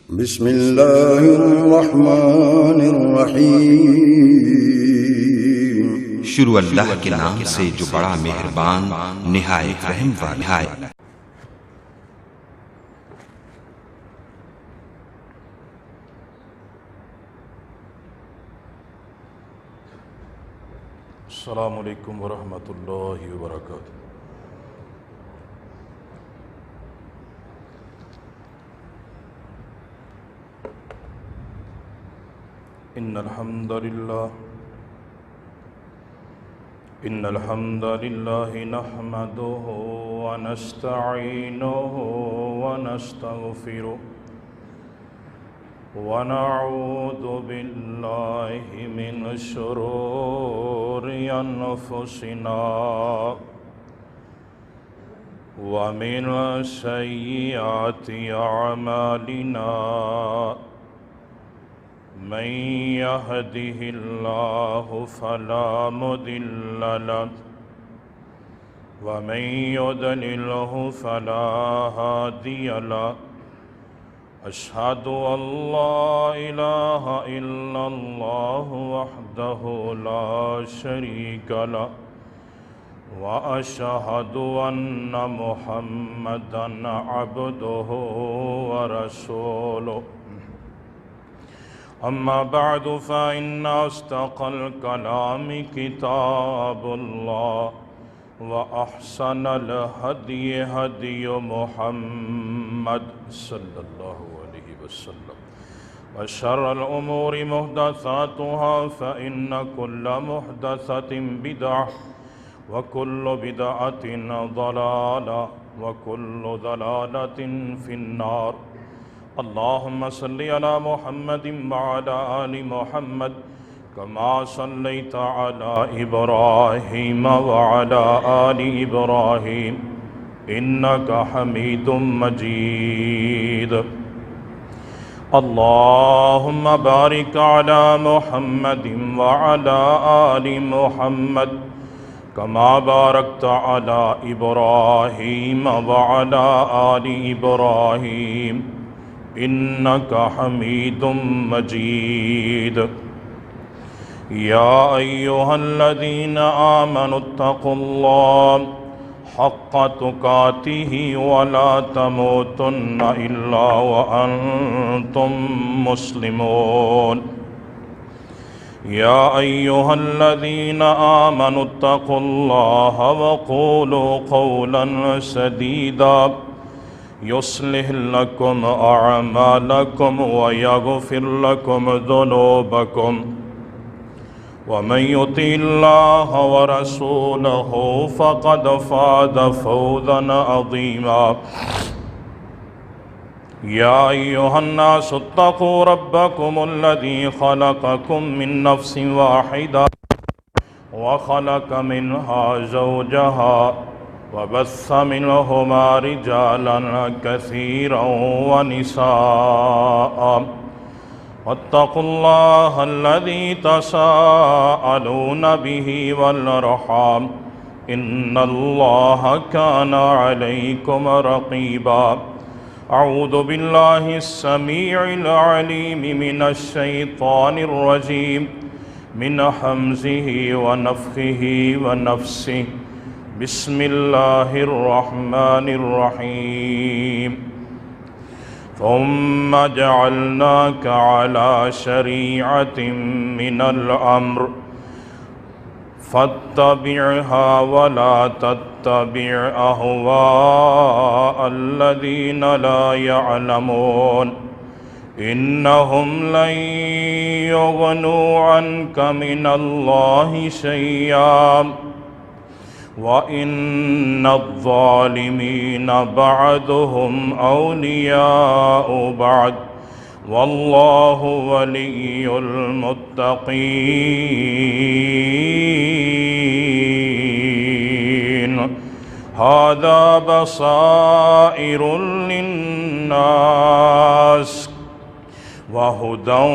बिस्मिल्लाहिर्रहमानिर्रहीम। शुरू अल्लाह के नाम से जो बड़ा मेहरबान निहायत रहम वाला है। अस्सलामु अलैकुम वरहमतुल्लाहि वबरकातुहू। इन्नल हम्दुलिल्लाह नहमदुहु व नस्तईनुहु व नस्तगफिरुहु व नऊज़ु बिल्लाहि मिन शुरूरि अनफुसिना व मिन सय्यिआति अअमालिना। मन यहदिहिल्लाहु फला मुदिल्ल लहु व मन युद्लिल्हु फला हादिय लहु। अशहदु अल्ला इलाहा इल्लल्लाहु वहदहु ला शरीक लहु व अशहदु अन्ना मुहम्मदन अब्दुहु व रसूलुहु। अम्मा बअदु फ़इन्न अस्दक़ल कलामि किताबुल्लाह व अहसनल हदयि हदयु मुहम्मद सल्लल्लाहु अलैहि वसल्लम व शर्रल उमूरि मुहदसातुहा फ़इन्न कुल्ल मुहदसतिन बिदअह व कुल्लु बिदअतिन ज़लालह व कुल्लु ज़लालतिन फ़िन्नार। अल्लाहुम्मा सल्लि अला मुहम्मदिन व अला आलि मुहम्मद कमा सल्लैता अला इब्राहीम व अला आलि इब्राहीम इन्नका हमीदुम मजीद। अल्लाहुम्मा बारिक अला मुहम्मदिन व अला आलि मुहम्मद कमा बारकता अला इब्राहीम व अला आलि इब्राहीम इन्नका हमीदुम मजीद। या अय्युहल्लज़ीना आमनुत्तक़ुल्लाह हक़्क़ तुक़ातिही व ला तमूतुन्न इल्ला व अंतुम मुस्लिमून। या अय्युहल्लज़ीना आमनुत्तक़ुल्लाह व क़ूलू क़ौलन सदीदा युस्लिह लकुम अअमालकुम व यग़फ़िर लकुम ज़ुनूबकुम व मन युतिइल्लाह व रसूलहु फ़क़द फ़ाज़ फ़ौज़न अज़ीमा। या अय्युहन्नासु इत्तक़ू रब्बकुमुल्लज़ी ख़लक़कुम मिन नफ़्सिन वाहिदा व ख़लक़ मिन्हा ज़ौजहा वबस्स मिनहुमा रिजालन कसीरन व निसाअ। वत्तक़ुल्लाह अल्लज़ी तसाअलून बिही वल अर्हाम इन्नल्लाह कान अलैकुम रक़ीबा। अऊज़ु बिल्लाहि अस्समीइल अलीम मिनश शैतानिर रजीम मिन हम्ज़िही व नफ़्ख़िही व नफ़्सिही। बिस्मिल्लाहिर्रहमानिर्रहीम। थुम्मा जअलनाका अला शरीअतिन मिनल अम्र फत्तबिअहा व ला तत्तबिअ अहवाअल्लज़ीना ला यअलमून इन्नहुम लन युग़नू अन्का मिनल्लाहि शैय्अन व इन्नज़्ज़ालिमीन बअदुहुम औलियाउ बअद वल्लाहु वलियुल मुत्तक़ीन। हाज़ा बसाइरुल लिन्नास व हुदन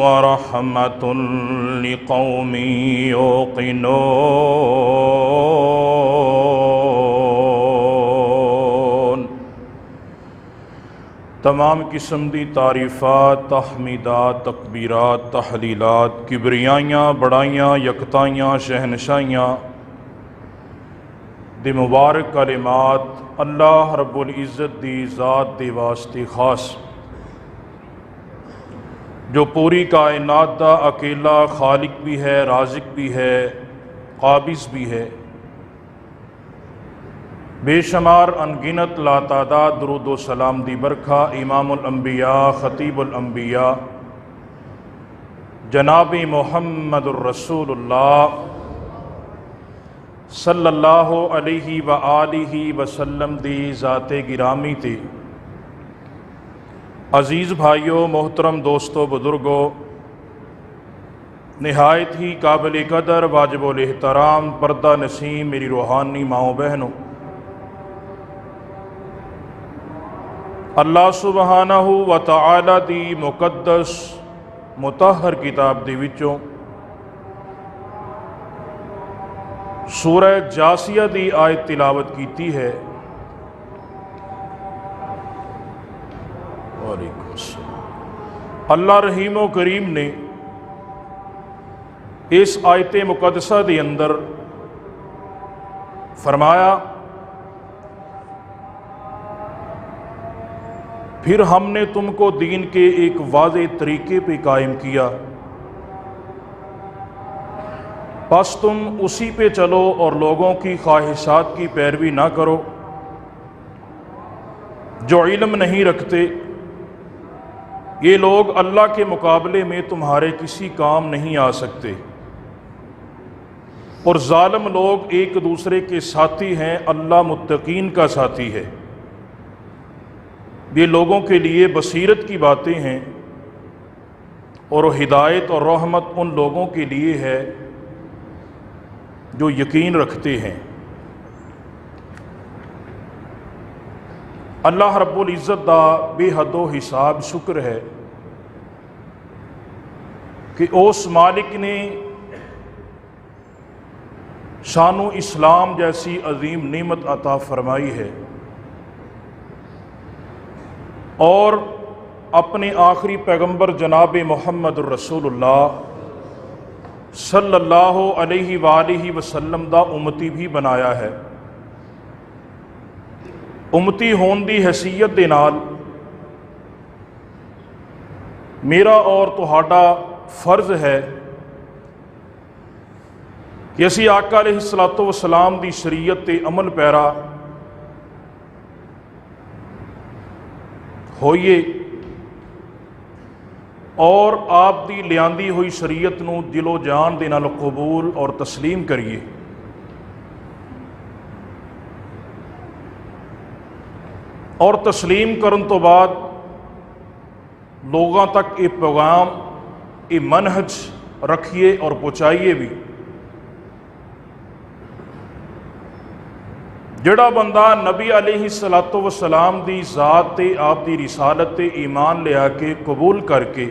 व रहमतुन लिक़ौमिन युक़िनून। तमाम किस्म दी तारीफ़ात, तहमीदात, तकबीरात, तहलीलात, किबरियाइयाँ, बड़ाइयाँ, यकताइयाँ, शहनशाइयाँ दे मुबारक कलिमात अल्लाह रब्बुल इज़्ज़त दी ज़ात दे वास्ते खास, जो पूरी कायनात दा अकेला खालिक भी है, राज़िक भी है, काबिज़ भी है। बेशुमार अनगिनत लातादाद दुरूद व सलाम दी बरखा इमामुल अंबिया ख़तीबुल अंबिया जनाब मुहम्मदुर रसूलुल्लाह सल्लल्लाहु अलैहि व आलिहि वसल्लम दी ज़ाते गिरामी ते। अज़ीज़ भाइयों, मोहतरम दोस्तों, बुज़ुर्गों, नहायत ही काबिल कदर वाजिबुल एहतराम पर्दा नसीम मेरी रूहानी माओ बहनों, अल्लाह सुबहानहू व तआला दी मुकद्दस मुतहर किताब दे विचों सूरह जासिया दी आयत तिलावत कीती है। अल्लाह रहीम व करीम ने इस आयत मुकद्दसा के अंदर फरमाया, फिर हमने तुमको दीन के एक वाज़े तरीके पे कायम किया, बस तुम उसी पे चलो और लोगों की ख्वाहिशात की पैरवी ना करो। जो इल्म नहीं रखते ये लोग अल्लाह के मुकाबले में तुम्हारे किसी काम नहीं आ सकते, और जालिम लोग एक दूसरे के साथी हैं, अल्लाह मुत्तकीन का साथी है। ये लोगों के लिए बसीरत की बातें हैं और हिदायत और रहमत उन लोगों के लिए है जो यकीन रखते हैं। अल्लाह रब्बुल इज़्ज़त दा बेहदो हिसाब शुक्र है कि उस मालिक ने शानो इस्लाम जैसी अजीम नेमत अता फरमाई है और अपने आखिरी पैगंबर जनाब मुहम्मद रसूलुल्लाह सल्लल्लाहु अलैहि वालिहि वसल्लम दा उम्मती भी बनाया है। उम्मती होने की हैसीयत दे नाल मेरा और तुहाडा फर्ज है कि असी आका अलैहिस्सलातो वस्सलाम दी शरीयत ते अमल पैरा होइए और आप दी लियांदी हुई शरीयत नूं दिलो जान दे नाल कबूल और तस्लीम करिए। और तस्लीम करन तो बाद लोगों तक ये पैगाम, ये मनहज रखिए और पहुँचाइए भी। जड़ा बंदा नबी अलैहिस्सलातो वस्सलाम दी ज़ात ते आप दी रिसालत ते ईमान लिया के कबूल करके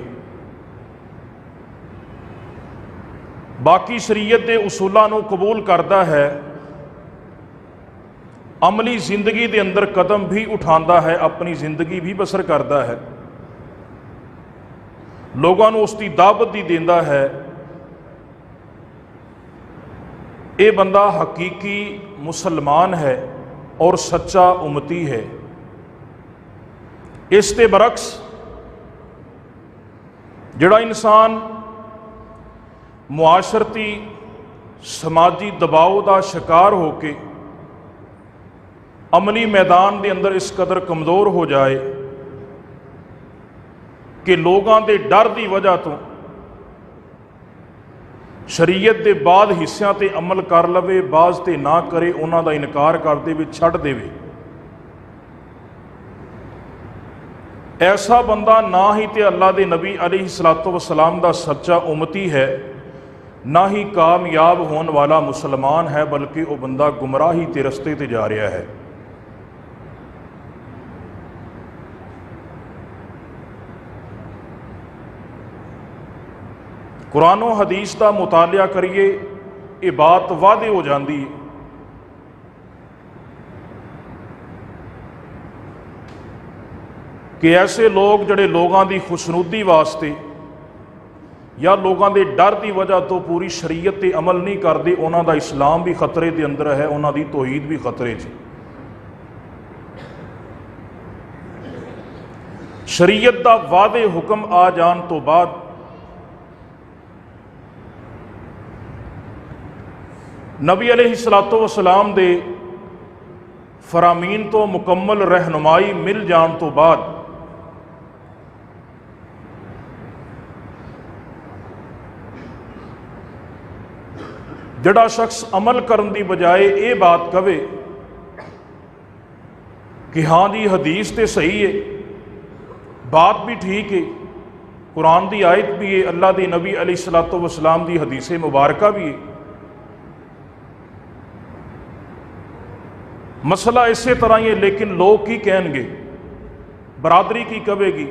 बाकी शरीयत के उसूलों नूं कबूल करता है, अमली जिंदगी के अंदर कदम भी उठाता है, अपनी जिंदगी भी बसर करता है, लोगों को उसकी दावत भी देता है, ये बंदा हकीकी मुसलमान है और सच्चा उम्मती है। इसके बरक्स जड़ा इंसान मुआशरती समाजी दबाव का शिकार होके अमली मैदान के अंदर इस कदर कमज़ोर हो जाए कि लोगों के डर की वजह तो शरीयत के बाद हिस्सों ते अमल कर लवे, बाज ते ना करे, उन्हों का इनकार कर दे, छड़ देवे। ऐसा बंदा ना ही तो अल्लाह के नबी अलैहिस्सलातो वस्सलाम का सच्चा उम्मती है, ना ही कामयाब होने वाला मुसलमान है, बल्कि वह बंदा गुमराही के रस्ते ते जा रहा है। कुरान और हदीस का मुतालिया करिए, ये बात वादे हो जाती है कि ऐसे लोग जिहड़े लोगों की खुशनुदी वास्ते या लोगों के डर की वजह तो पूरी शरीयत ते अमल नहीं करते, उन्हों का इस्लाम भी खतरे के अंदर है, उन्हों की तौहीद भी खतरे 'च। शरीयत का वादे हुक्म आ जान तो बाद नबी अलैहिस्सलातो वस्सलाम दे फरामीन तो मुकम्मल रहनुमाई मिल जान तो बाद जिहड़ा शख्स अमल करने की बजाय ये बात कहे कि हाँ जी हदीस तो सही है, बात भी ठीक है, कुरान की आयत भी है, अल्लाह के नबी अलैहिस्सलातो वस्सलाम की हदीस मुबारका भी है, मसला इसे तरह ही है, लेकिन लोग की कहेंगे, बरादरी की कहेगी,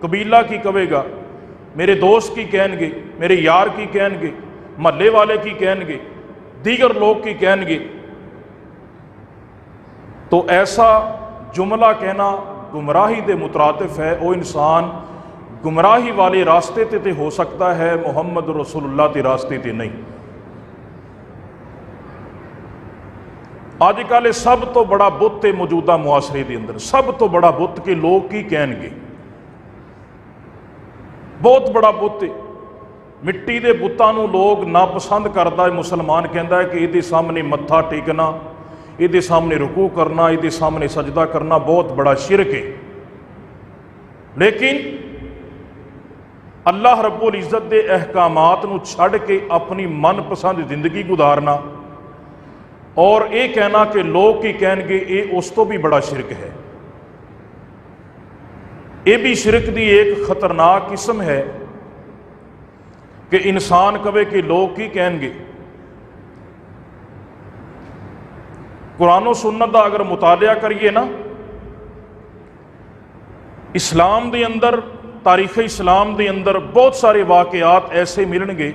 कबीला की कहेगा, मेरे दोस्त की कहेंगे, मेरे यार की कहेंगे, महल्ले वाले की कहेंगे, दीगर लोग की कहेंगे। तो ऐसा जुमला कहना गुमराही के मुतरादिफ है। वो इंसान गुमराही वाले रास्ते ते हो सकता है, मुहम्मद रसूलुल्लाह के रास्ते ते नहीं। अजकल सब तो बड़ा बुत है मौजूदा मुआसरे के अंदर, सब तो बड़ा बुत के लोग की कहेंगे, बहुत बड़ा बुत है। मिट्टी के बुतों को लोग नापसंद करता है, मुसलमान कहता है कि ये सामने मत्था टेकना, ये सामने रुकू करना, ये सामने सजदा करना बहुत बड़ा शिरक है। लेकिन अल्लाह रब्बुल इज़्ज़त के अहकामात नूं छड़ के अपनी मनपसंद जिंदगी गुजारना और ये कहना कि लोग की कहेंगे, ये उस तो भी बड़ा शिरक है। ये भी शिरक की एक खतरनाक किस्म है कि इंसान कहे कि लोग की कहेंगे। कुरान सुन्नत का अगर मुतालिया करिए ना, इस्लाम के अंदर, तारीख इस्लाम के अंदर बहुत सारे वाकयात ऐसे मिलणगे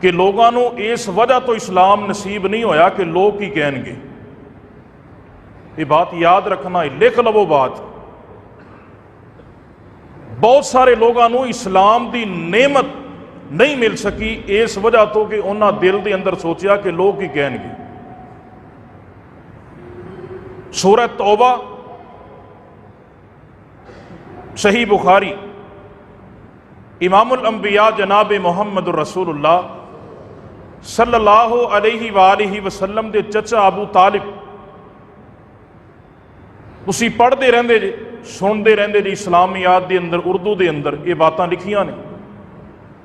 कि लोगों को इस वजह तो इस्लाम नसीब नहीं होया कि लोग की कहेंगे। ये बात याद रखना है, लिख लवो बात। बहुत सारे लोगों को इस्लाम की नेमत नहीं मिल सकी इस वजह तो कि उन्होंने दिल के अंदर सोचा कि लोग की कहेंगे। सूरह तौबा, सही बुखारी, इमामुल अंबिया जनाब मुहम्मद रसूलुल्लाह सल्लल्लाहु अलैहि वसल्लम के चचा अबू तालिब, तुसी पढ़ते रहंदे जे, सुनते रहंदे जी, इस्लामियात के अंदर, उर्दू के अंदर ये बातें लिखियां ने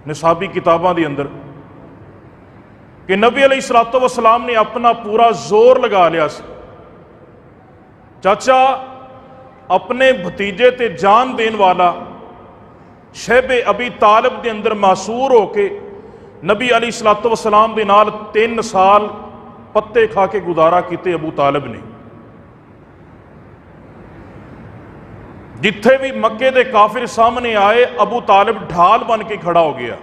निसाबी किताबों के अंदर कि नबी अलैहिस्सलातो वस्सलाम ने अपना पूरा जोर लगा लिया सी। चाचा अपने भतीजे ते जान देने वाला शैबे अबी तालिब के अंदर मासूर होके नबी अलैहिस्सलातो वस्सलाम के नाल 3 साल पत्ते खा के गुजारा किते अबू तालिब ने। जिथे भी मक्के के काफिर सामने आए, अबू तालिब ढाल बन के खड़ा हो गया।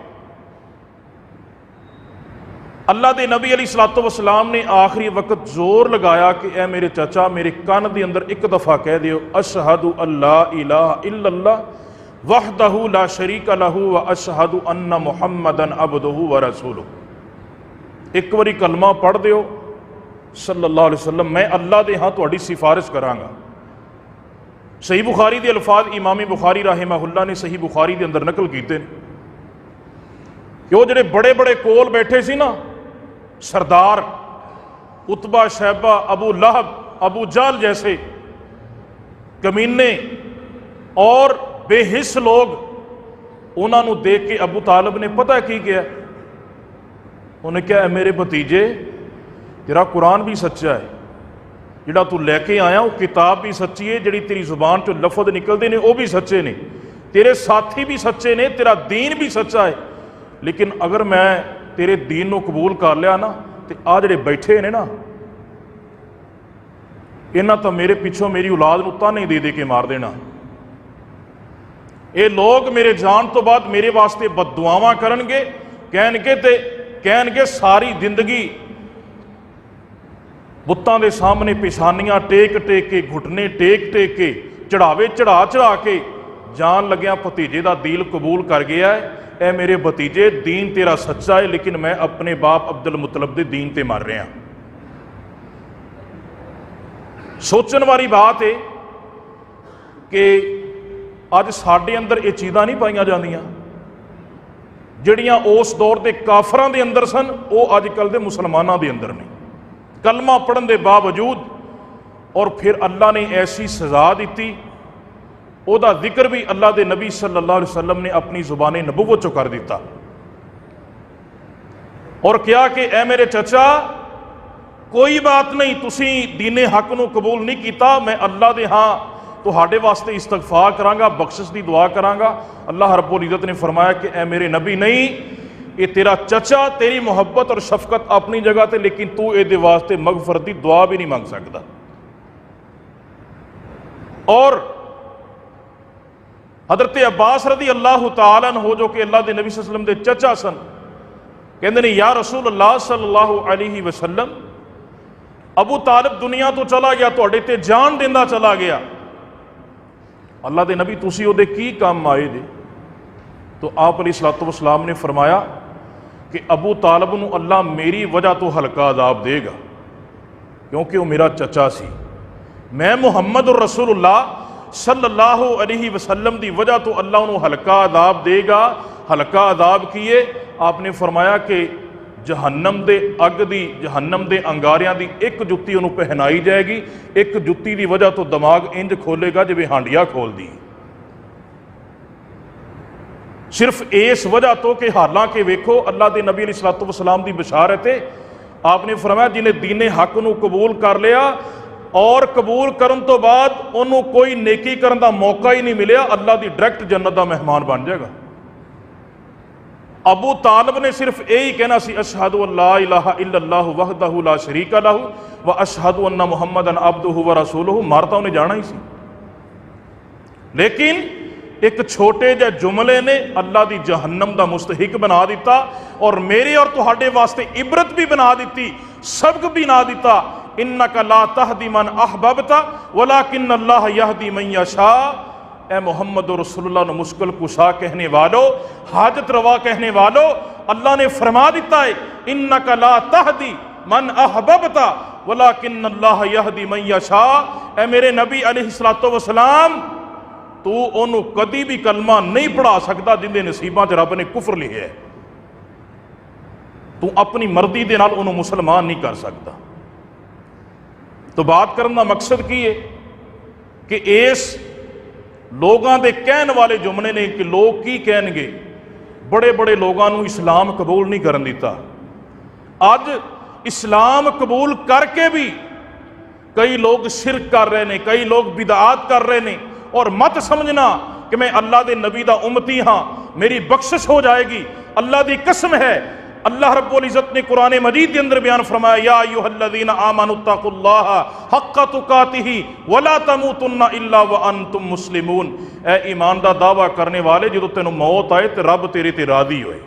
अल्लाह के नबी अलैहिस्सलातो वस्सलाम ने आखिरी वक्त जोर लगाया कि ए मेरे चाचा, मेरे कान के अंदर एक दफ़ा कह दियो, अशहदु अल्ला इलाहा इल्लल्लाह वहदहु ला शरीका लहू व अशहदु अन्ना मुहम्मदन अब्दुहु व रसूलुहु। एक बारी कलमा पढ़ दियो सल्लल्लाहु अलैहि वसल्लम, मैं अल्लाह दे हां तुहाडी सिफारिश करांगा। सही बुखारी के अल्फाज इमाम बुखारी रहमहुल्लाह ने सही बुखारी के अंदर नकल किए कि वो जिहड़े बड़े बड़े कोल बैठे सी ना, सरदार उतबा, शैबा, अबू लहब, अबू जहल जैसे कमीने और बेहिस लोग, उन्होंने देख के अबू तालिब ने पता की किया, उन्हें क्या, मेरे भतीजे तेरा कुरान भी सच्चा है, जिहड़ा तू लैके आया वो किताब भी सच्ची है, जिहड़ी तेरी जुबान चो लफज निकलते हैं वो भी सच्चे ने, तेरे साथी भी सच्चे ने, तेरा दीन भी सच्चा है। लेकिन अगर मैं तेरे दीन को कबूल कर लिया ना, तो आ जिहड़े बैठे ने ना, इन्हां तो मेरे पिछों मेरी औलाद नूं ताने दे दे के मार देना। ये लोग मेरे जान तो बाद मेरे वास्ते बददुआवां करनगे, कहणगे सारी जिंदगी बुत्तां दे सामने पेशानियां टेक टेक के, घुटने टेक टेक के चढ़ावे चढ़ा चढ़ा के जान लग्या भतीजे का दील कबूल कर गया है, ए मेरे भतीजे दीन तेरा सच्चा है, लेकिन मैं अपने बाप अब्दुल मुतलब के दीन ते मर रहा। सोचने वाली बात है कि अज साडे अंदर ये चीज़ां नहीं पाईयां जांदियां जिहड़ियां उस दौर के काफरां दे अंदर सन, वो अजकल के मुसलमानां दे अंदर नहीं। कलमा पढ़न के बावजूद और फिर अल्लाह ने ऐसी सज़ा दी, ਉਹਦਾ ਜ਼ਿਕਰ भी अल्लाह के नबी सल्लल्लाहु अलैहि वसल्लम ने अपनी ज़ुबान नबुव्वत चो कर दिता और क्या कि ए मेरे चचा कोई बात नहीं, तुसी दीने हक नूं कबूल नहीं किया, मैं अल्लाह दे हाँ तुहाडे वास्ते इस्तगफार करांगा, बख्शिश की दुआ करांगा। अल्लाह रब्बुल इज़्ज़त ने फरमाया कि ए मेरे नबी नहीं, ये तेरा चचा, तेरी मुहब्बत और शफकत अपनी जगह ते, लेकिन तू ये वास्ते मगफरत की दुआ भी नहीं मंग सकता। और हज़रत अब्बास रज़ी अल्लाह तआला अन्हु जो कि अल्लाह के नबी सल्लल्लाहु अलैहि वसल्लम के चचा सन, कहते ने या रसूल अल्लाह सल्लल्लाहु अलैहि वसल्लम, अबू तालिब दुनिया तो चला गया, तुहाडे ते जान देंदा चला गया, अल्लाह के नबी तुसी उहदे की काम आए जे? तो आप अलैहिस्सलातु वस्सलाम ने फरमाया कि अबू तालिब नूं अल्लाह मेरी वजह तो हल्का अज़ाब देगा, क्योंकि वह मेरा चचा सी। मैं मुहम्मद रसूलुल्लाह सल्लल्लाहु अलैहि वसल्लम की वजह तो अल्लाह उन्होंने हल्का अदाब देगा। हल्का अदाब किए आपने फरमाया कि जहन्नम दे अग दी, जहन्नम दे अंगारियां दी एक जुत्ती उन्होंने पहनाई जाएगी, एक जुत्ती की वजह तो दिमाग इंज खोलेगा जिवें हांडिया खोल दी। सिर्फ इस वजह तो कि हालांकि वेखो अल्लाह के नबी अलैहिस्सलातु वस्सलाम की बशारत है, आपने फरमाया जिन्हें दीने हक नूं कबूल कर लिया और कबूल करन तो बाद उन्होंने कोई नेकी करन दा मौका ही नहीं मिलिया, अल्लाह की डायरैक्ट जन्नत का मेहमान बन जाएगा। अबू तालिब ने सिर्फ यही कहना सी अशहदु अल्ला इलाहा इल्लल्लाहु वहदहु ला शरीका लहू व अशहदु अन्ना मुहम्मदन अब्दुहु व रसूलुहु, मारता उन्हें जाना ही सी, लेकिन एक छोटे जे जुमले ने अल्लाह की जहन्नम का मुस्तहिक बना दिता और मेरे और तुहाडे वास्ते इबरत भी बना दी, सबक भी बना दिता। इन्नका ला तहदी मन अहबबता वलाकिन अल्लाह यहदी मन यशा। ए मोहम्मद रसूलुल्लाह ने मुश्किल कुशा कहने वालों, हाजत रवा कहने वालों, अल्लाह ने फरमा दिता है इन्नका ला तहदी मन अहबबता वलाकिन अल्लाह यहदी मन यशा। ए मेरे नबी अलैहिस्सलातु वस्सलाम, तू ओनू कदी भी कलमा नहीं पढ़ा सकता जिंदे नसीबां च रब ने कुफर लिखा है, तू अपनी मर्जी दे नाल ओनू मुसलमान नहीं कर सकता। तो बात करने का मकसद की है कि इस लोगों के कहने वाले जुमले ने कि लोग की कहणगे, बड़े बड़े लोगों को इस्लाम कबूल नहीं करन दिता। अज इस्लाम कबूल करके भी कई लोग शिरक कर रहे हैं, कई लोग बिदआत कर रहे हैं, और मत समझना कि मैं अल्लाह के नबी का उम्मती हाँ, मेरी बख्शिश हो जाएगी। अल्लाह की कसम है, अल्लाह रब्बुल इज़्ज़त ने कुरान मजीद के अंदर बयान फरमाया या अय्युहल्लज़ीना आमनुत्तकुल्लाह हक्का तुकातिही वला तमूतुन्ना इल्ला व अंतुम मुस्लिमून। ए ईमान का दावा करने वाले, जो तेनों मौत आए तो रब तेरे ते राजी होए।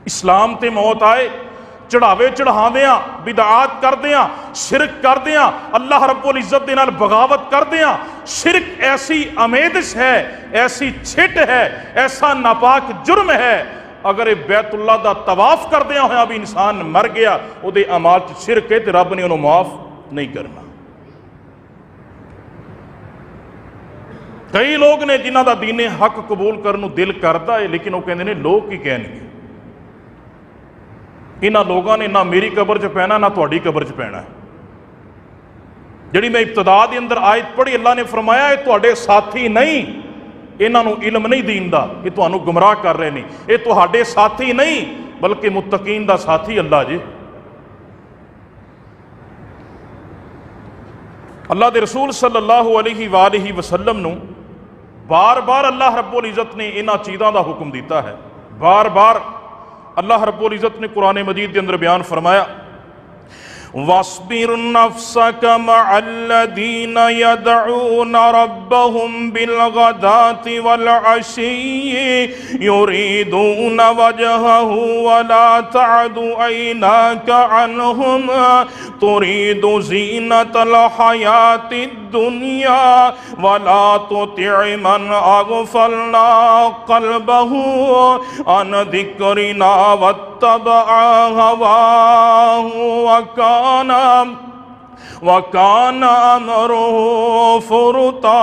इस्लाम ते मौत आए, चढ़ावे चढ़ादियां, बिदआत करदियां, शिरक करदियां, अल्लाह रब्बुल इज़्ज़त दे नाल बगावत करदियां। शिरक ऐसी अमेदिश है, ऐसी छिट है, ऐसा नापाक जुर्म है, अगर बैतुल्लाह का तवाफ करदिया होया भी इंसान मर गया, उहदे अमाल च शिरक है, तो रब ने उन्होंने माफ नहीं करना। कई लोग ने जिन्हों का दीने हक कबूल करने को दिल करता है, लेकिन वो कहते हैं लोग की कहणगे, इन्होंने लोगों ने ना मेरी कबर च पैना ना तुहाडी कबर च पैना है। जिहड़ी मैं इब्तिदा के अंदर आयत पढ़ी, अल्लाह ने फरमाया ये तुहाडे साथी नहीं, इन्हों इल्म नहीं दीन दा, ये तुहानू गुमराह कर रहे हैं, ये तुहाडे साथी नहीं बल्कि मुत्तकीन दा साथी अल्लाह जी। अल्लाह दे रसूल सल्लल्लाहु अलैहि वसल्लम नू बार बार अल्लाह रब्बुल इज़्ज़त ने इन्हां चीज़ों का हुक्म दिता है। बार बार अल्लाह रब्बुल इज़्ज़त ने कुरान मजीद के अंदर बयान फरमाया वस्बिर नफ्सक मअल्लज़ीना यदऊना रब्बहुम बिलगदाति वल अशी युरीदूना वजहहु वला तअदु ऐनाका अन्हुम तुरीदु ज़ीनतल हयातिद दुनिया वला तुति मन अगफलना क़ल्बहु अन ज़िक्रिना वत्तबअ हवाहु वकान अमरुहु फुरुता।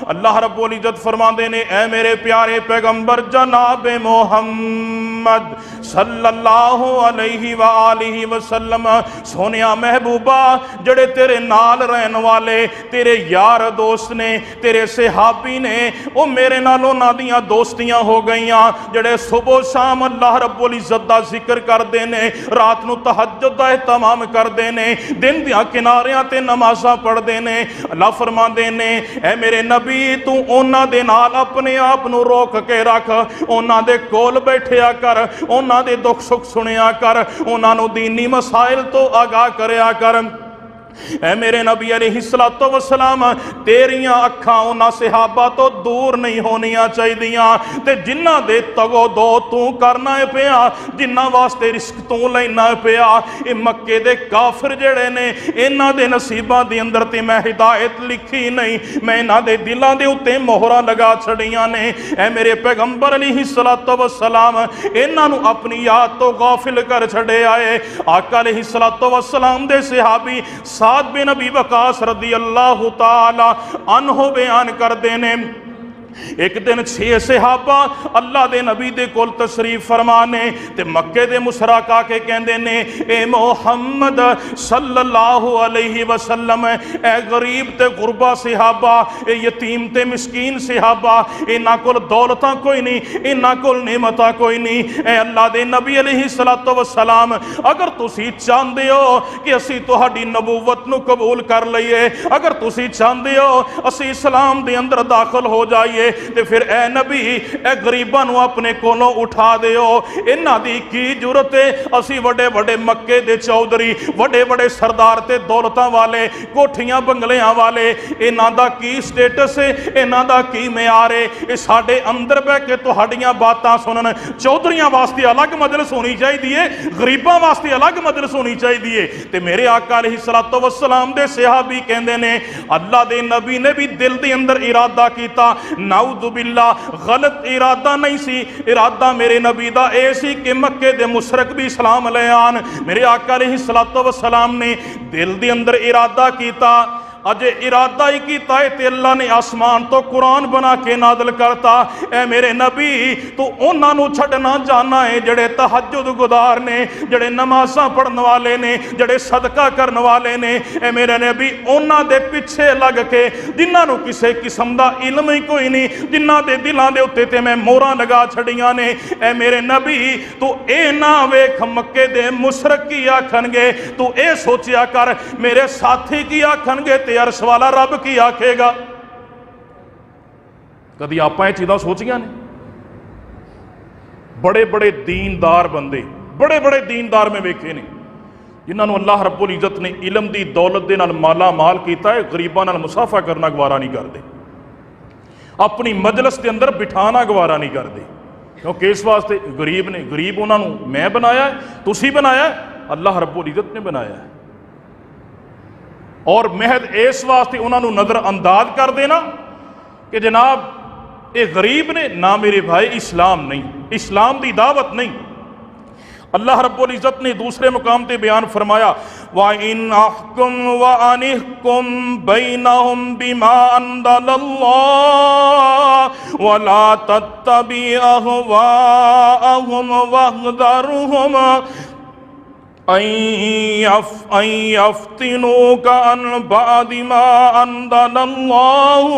अल्लाह रब्बुल इज्जत फरमाते ने, ऐ मेरे प्यारे पैगंबर जनाब मोहम्मद सल्लल्लाहु अलैहि व आलिहि वसल्लम, सोनिया महबूबा, जड़े तेरे नाल रहन वाले तेरे यार दोस्त ने, तेरे सहाबी ने, वो मेरे नाल उन्हां दियां दोस्तियां हो गईयां, जड़े सुबह शाम अल्लाह रब्बुल इज्जत दा जिक्र करते ने, रात नूं तहज्जुद दा एहतमाम करते ने, दिन दियां किनारियां ते नमाज़ां पढ़ते ने। अल्लाह फरमाते ने, ऐ मेरे नबी तू उन्हां दे नाल अपने आप नूं रोक के रख, उन्हां दे कोल बैठिया कर, उन्हां दे दुख सुख सुनिया कर, उन्हां नूं दीनी मसाइल तो आगाह करया कर। ऐ मेरे नबी अलैहिस्सलातु वस्सलाम, तेरियां अखां उन्हां सहाबा तो दूर नहीं होनियां चाहिदियां, ते जिन्हां दे तगो दो तू करना है पिया, जिन्हां वास्ते रिस्क तू लेना पिया, ये मक्के दे काफिर जेड़े ने, इन्हां दे नसीबां दे अंदर ते मैं हिदायत लिखी नहीं, मैं इन्हां दे दिलां दे उत्ते मोहरां लगा छड़ियां ने। ऐ मेरे पैगंबर अलैहिस्सलातु वस्सलाम, इन्हां नूं अपनी याद तो गाफिल कर छड़े आए। आका अलैहिस्सलातु वस्सलाम दे सहाबी साद बिन अबी वकास रदी अल्लाह ताला अन्हु बयान करते ने, एक दिन 6 सहाबा अल्लाह दे नबी दे कोल तशरीफ फरमाने ते मक्के दे मुशरक आके कहंदे ने, ए मोहम्मद सल्लल्लाहु अलैहि वसल्लम, ए गरीब ते गुरबा सहाबा, ए यतीम ते मिस्कीन सहाबा, इन्हां कोल दौलतां कोई नहीं, इन्हां कोल नेमतां कोई नहीं, ए अल्लाह दे नबी अलैहिस्सलातु वस्सलाम, अगर तुसी चाहते हो कि असी तुहाडी नबूवत नूं कबूल कर लईए, अगर तुसी चाहते हो असी इस्लाम दे अंदर दाखिल हो जाइए, ते फिर ए नबी ए गरीबां नूं अपने कोलों उठा दिओ। इन्हां दी की जरूरत है, असी वड्डे वड्डे मक्के दे चौधरी, वड्डे वड्डे सरदार ते दौलतां वाले, कोठियां बंगलियां वाले, इन्हां दा की स्टेटस है, इन्हां दा की म्यार है, ये साडे अंदर बह के तुहाडियां बातां सुनन। चौधरियां वास्ते अलग मजलिस होनी चाहिए, गरीबां वास्ते अलग मजलिस होनी चाहिए। ते मेरे आका अलैहिस्सलातु वस्सलाम दे सहाबी कहंदे ने, अल्लाह दे नबी ने भी दिल दे अंदर इरादा कीता, नाउज़ु बिल्लाह, गलत इरादा नहीं सी, इरादा मेरे नबी दा ए सी कि मक्के दे मुशरक भी इस्लाम ले आन। मेरे आका अलैहिस्सलातु वस्सलाम ने दिल दे अंदर इरादा कीता, अजे इरादा ही किया है ते अल्लाह ने आसमान तो कुरान बना के नादल करता। ए मेरे नबी, तू उन्होंने छड़ना चाहना है जड़े तहज्जुद गुजार ने, जड़े नमाज़ां पढ़ने वाले ने, जड़े सदका करने वाले ने। ए मेरे नबी, उन्होंने दे पिछे लग के जिन्होंने किसी किस्म का इल्म ही कोई नहीं, जिन्हों के दिलों के उत्ते ते मैं मोहरां लगा छड़ियां ने। ए मेरे नबी, तू ए ना वेख मक्के दे मुशरक की आखनगे, तू ए सोचिया कर मेरे साथी की आखनगे ते अर्श वाला रब की आखेगा। कभी आप चीज़ां सोचियां ने? बड़े बड़े दीनदार बंदे, बड़े बड़े दीनदार में वेखे ने, जिन्होंने अल्लाह रब्बुल इज्जत ने इलम की दौलत के नाल माला माल किया है, गरीबां नाल मुसाफा करना गवारा नहीं करते, अपनी मजलिस के अंदर बिठाना गवारा नहीं करते, क्योंकि इस वास्ते गरीब ने, गरीब उन्होंने मैं बनाया, तुसी बनाया, अल्लाह रब्बुल इज्जत ने बनाया है। और महद इस वास्ते उन्होंने नज़र अंदाज कर देना कि जनाब ये गरीब ने, ना मेरे भाई इस्लाम नहीं, इस्लाम की दावत नहीं। अल्लाह रब्बुल इज़्ज़त ने दूसरे मुकाम पे बयान फरमाया, वा इन अहकुम व अनिहकुम बैनहुम बिमा अंज़लल्लाह वला तत्तबि अहवाअहुम वहज़रहुम यफ्तिनूका अन बादि मा अंज़लल्लाहु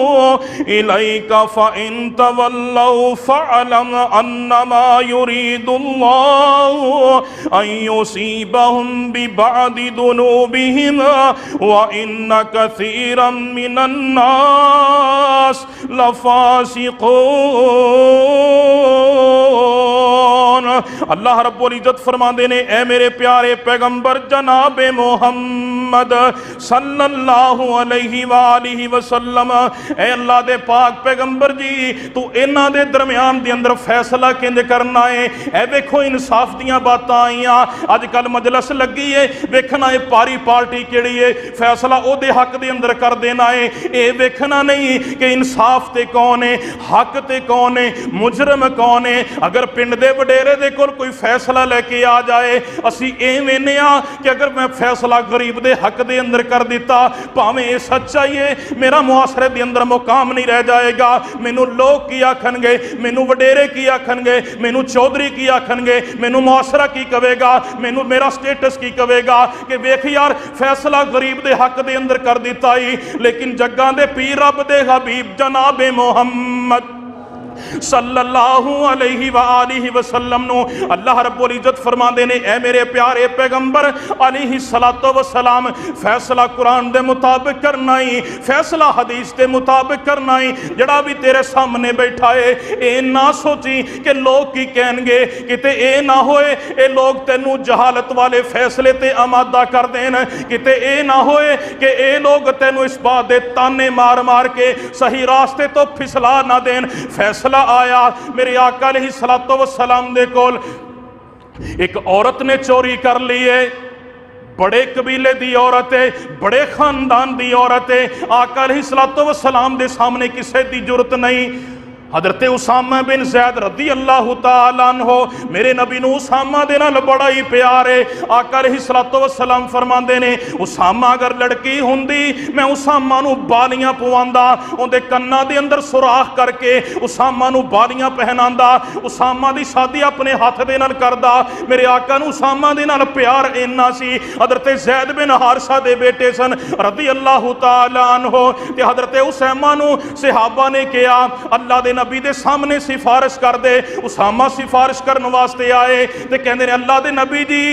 इलैका फ़इन तवल्लौ फ़अलम अन्नमा युरीदुल्लाहु अन युसीबहुम बिबादि दुनूबिहिम व इन्न कसीरम मिनन नास लफ़ासिक़ून। अल्लाह रब्बुल इज्जत फरमाते ने, ए मेरे प्यारे पैगंबर जनाब मोहम्मद सल्लल्लाहु अलैहि वालिहि वसल्लम, ए अल्लाह दे पाक पैगंबर जी तू इन्हां दे दरम्यान दे अंदर फैसला किंज करना है। ए वेखो इंसाफ दियां बातां आईयां, अजकल मजलस लगी है, वेखना है पारी पार्टी किहड़ी है, फैसला ओदे हक दे अंदर कर देना है। ये वेखना नहीं कि इंसाफ ते कौन है, हक ते कौन है, मुजरम कौन है। अगर पिंड दे वडेरे दे कोल कोई फैसला लेके आ जाए, असी ये वेने आ कि अगर मैं फैसला गरीब दे हक दे अंदर कर दिता, भावें ये सच्चाई है, मेरा मुआसरे दे अंदर मुकाम नहीं रह जाएगा। मैनू लोग की आखणगे, मैनू वडेरे की आखणगे, मैनू चौधरी की आखणगे, मैनू मुआसरा की कहेगा, मैनू मेरा स्टेटस की कहेगा कि वेख यार फैसला गरीब दे हक दे अंदर कर दिता ही। लेकिन जग्गां दे पीर रब दे हबीब जनाबे मोहम्मद सल्लल्लाहु अलैहि वालिहि वसल्लम नु अल्लाह रब्बुल इज्जत फरमाते ने, ए मेरे प्यारे पैगंबर अलैहि सलातो वसलाम फैसला कुरान दे मुताबिक करना ही, फैसला हदीस दे मुताबिक करना ही। जड़ा भी तेरे सामने बैठा है ए ना सोची कि लोग की कहणगे, किते ए ना होए ए लोग तेनू जहालत वाले फैसले ते आमादा कर देन, किते ए ना होए कि ए लोग तेनू इस बात दे ताने मार मार के सही रास्ते तो फिसला ना देन। फैसला आया मेरे आका अलैहिस्सलातु वस्सलाम दे कोल, एक औरत ने चोरी कर ली है, बड़े कबीले दी औरत है, बड़े खानदान दी औरत है। आका अलैहिस्सलातु वस्सलाम दे सामने किसी दी जुरत नहीं। हजरत उसामा बिन ज़ैद रदी अल्लाह तआला अन्हो, मेरे नबी नू उसामा दे नाल बड़ा ही प्यार है। आका अलैहिस्सलातु वस्सलाम फरमांदे ने, उसामा अगर लड़की हुंदी मैं उसामा नू बालियां पवांदा, उहदे कन्नां दे अंदर सुराख करके उसामा नू बालियां पहनांदा, उसामा दी शादी अपने हाथ दे नाल करदा। मेरे आका नू उसामा दे नाल प्यार इन्ना सी। हजरत ज़ैद बिन हारिसा दे बेटे सन रदी अल्लाह तआला अन्हो, ते हजरत उसामा नू सहाबा ने कहा अल्लाह दे नबी दे सामने सिफारिश कर दे। उसामा सिफारिश करने वास्ते आए ते कहंदे ने, अल्लाह दे नबी जी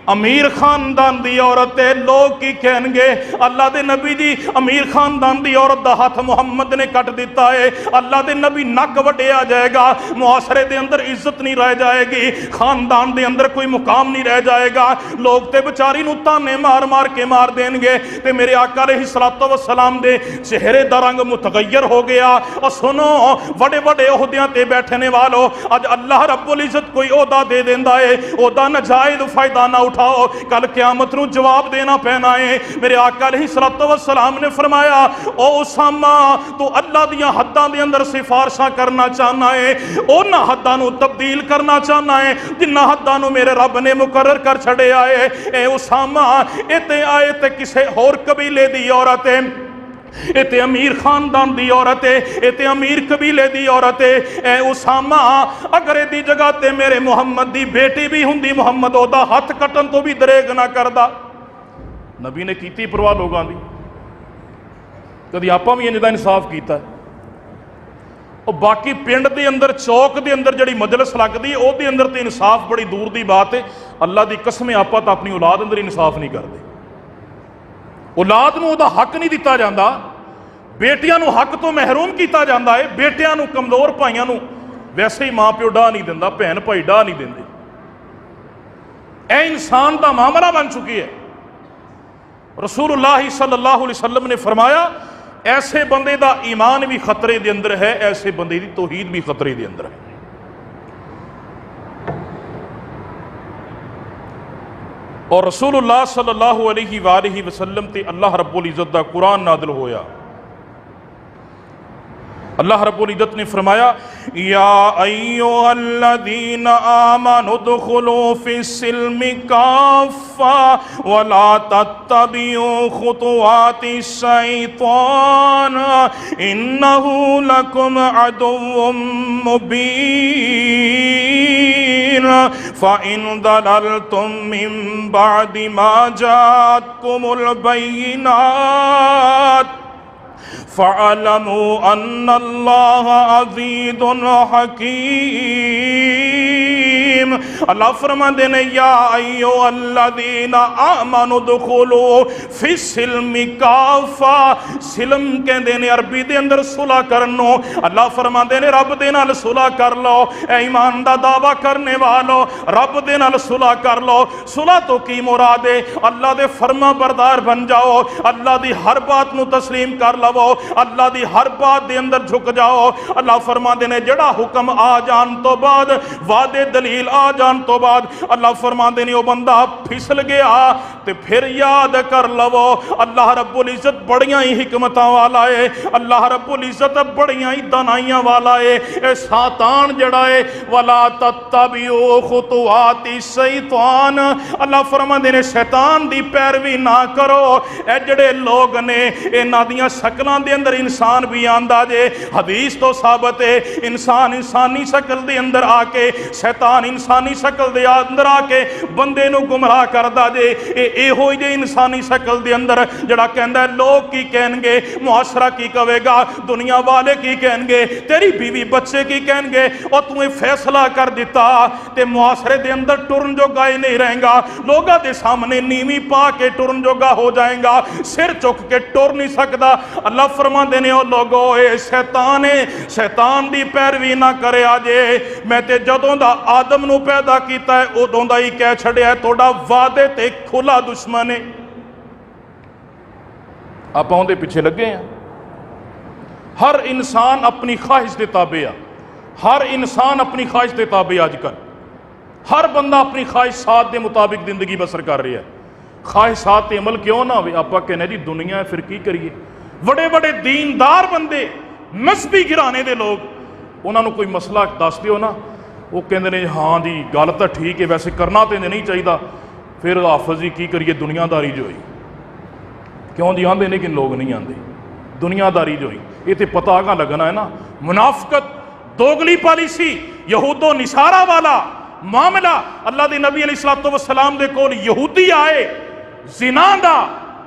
अमीर खानदान दी औरत है, लोग की कहणगे अल्लाह दे नबी जी अमीर खानदान दी औरत दा हाथ मुहम्मद ने कट दिता है, अल्लाह दे नबी नक वड्डिया जाएगा, मुआसरे दे अंदर इज्जत नहीं रह जाएगी, खानदान दे अंदर कोई मुकाम नहीं रह जाएगा, लोग ते बेचारी नू ताने मार मार के मार देंगे। ते मेरे आका अलैहिस्सलातु वस्सलाम दे चेहरे दा रंग मुतगय्यर हो गया। और सुनो बड़े बड़े ओहदियां ते बैठने वालों, अज अल्लाह रब्बुल इज्जत कोई ओहदा दे देंदा है, ओहदा नाजायज फायदा ना उठाओ, कल क़यामत नू जवाब देना पैना है। मेरे आका अलैहिस्सलातु वस्सलाम ने फरमाया, ओ उसामा तू अल्लाह दियां हद्दां दे अंदर सिफारिशां करना चाहना है, उन्हां हद्दां नू तब्दील करना चाहना है जिन्हां हद्दां नू मेरे रब ने मुकर्रर कर छड़िया है। ए उसामा इते आए ते किसे होर कबीले दी औरत है, इते अमीर खानदान दी औरत है, इते अमीर कबीले दी औरत है। ए उसामा अगर इदी जगह ते मेरे मुहम्मद दी बेटी भी हुंदी, मुहम्मद ओदा हथ कटन तो भी दरेग ना करदा। नबी ने कीती परवाह लोगां दी, कदी आपां भी इंज दा इंसाफ कीता है। और बाकी पिंड दे अंदर चौक दे अंदर जिहड़ी मजलिस लगदी ओहदे अंदर ते इंसाफ बड़ी दूर दी बात है। अल्लाह दी कसम आपां तां अपनी औलाद अंदर इंसाफ नहीं करदे, औलाद नूं उहदा हक नहीं दिता जाता, बेटियां नूं हक तो महरूम किया जाता है, बेटियां नूं कमजोर भाइयों नूं वैसे ही माँ प्यो डाह नहीं दिंदा, भैन भाई डाह नहीं देंदे। यह इंसान का मामला बन चुकी है। रसूलुल्लाह सल्लल्लाहु अलैहि वसल्लम ने फरमाया, ऐसे बंदे का ईमान भी खतरे के अंदर है, ऐसे बंदे की तौहीद भी खतरे के अंदर है। और रसूलुल्लाह सल्लल्लाहु अलैहि वसल्लम ते अल्लाह रब्बुल इज्जत दा कुरान नाज़िल होया। अल्लाह रब्बुल इज्जत ने फरमाया, या अय्युहल्लज़ीना आमनु दुखुलू फिस्सिल्मि काफ़्फ़ा वला तत्तबिउ खुतुवातिश शैतान इन्नहु लकुम अदुव्वुम मुबीन फ़इन दललतुम मिन बअदि मा जाअतकुमुल बय्यिनात फ़अलमू अन्नल्लाह अज़ीज़ुन हकीम। रहीम। अल्लाह फरमाते ने या अय्यो अल्लज़ीना आमनु दुखुलू फिस्सिल्मि काफा। सिल्म कहते ने अरबी दे अंदर सुलह करन नूं। अल्लाह फरमाते ने रब दे नाल सुलह कर लो। ए ईमान दा दावा करने वालो रब दे नाल सुलह कर लो। सुलह तो की मुराद है? अल्लाह दे फरमा बरदार बन जाओ, अल्लाह दी हर बात नूं तस्लीम कर लवो, अल्लाह दी हर बात दे अंदर झुक जाओ। अल्लाह फरमाते ने जड़ा हुक्म आ जान तो बाद, वादे दलील आ जान तो बाद, अल्लाह फरमाते ने ओ बंदा फिसल गया ते फिर याद कर लवो अल्लाह रब्बुल इज्जत बड़ियां ही हिकमतां वाला है, अल्लाह रब्बुल इज्जत बड़ियां ही दानाइयां वाला है। ए शैतान जड़ा है वला तत्तबिउ खुतुवाति शैतान, अल्लाह फरमाते ने शैतान दी पैरवी ना करो। ए जड़े लोग ने इन्हां दियां शक्लां दे अंदर इंसान भी आंदा जे। हदीस तो साबित है इंसान इंसानी शक्ल दे अंदर आके, शैतान इंसानी शक्ल दे अंदर आके बंदे नूं गुमराह करदा जे। इहो जे इंसानी शक्ल दे अंदर जड़ा कहंदा है लोग की कहणगे, मुआशरा की कहेगा, दुनिया वाले की कहणगे, तेरी बीवी बच्चे की कहणगे, और तू फैसला कर दिता ते मुआशरे दे अंदर टुरन जोगा ही नहीं रहेगा। लोगों के सामने नीवी पा के टुरन जोगा हो जाएगा, सिर चुक के टुर नहीं सकता। अल्लाह फरमाते ने ओ लोगो ए शैतान है, शैतान दी पैरवी ना करे जे। मैं ते जदों दा आदम नूं पैदा कीता है उदों दा ही कह छड़िया तोड़ा वादे ते खुला दुश्मन है। आप उहदे पिछे लगे हैं। हर इंसान अपनी ख्वाहिश दे ताबे आ, हर इंसान अपनी ख्वाहिश दे ताबे अजकल हर बंदा अपनी ख्वाहिशात के मुताबिक जिंदगी बसर कर रहा है। ख्वाहिशात ते अमल क्यों ना हो? आप कहने जी दुनिया है फिर की करिए। बड़े बड़े दीनदार बंदे मजहबी घराने के लोग, उन्होंने कोई मसला दस दिओ ना, वो कहते हैं हाँ जी गल तो ठीक है, वैसे करना तो नहीं चाहिए, फिर हाफिज जी की करिए दुनियादारी जो हुई। क्यों जी आते लेकिन लोग नहीं आते, दुनियादारी जो हुई। ये तो पता आगा लगना है ना, मुनाफकत, दोगली पॉलिसी, यहूदो निसारा वाला मामला। अल्लाह के नबी अलैहिस्सलातु वस्सलाम दे कोल यहूदी आए जिना दा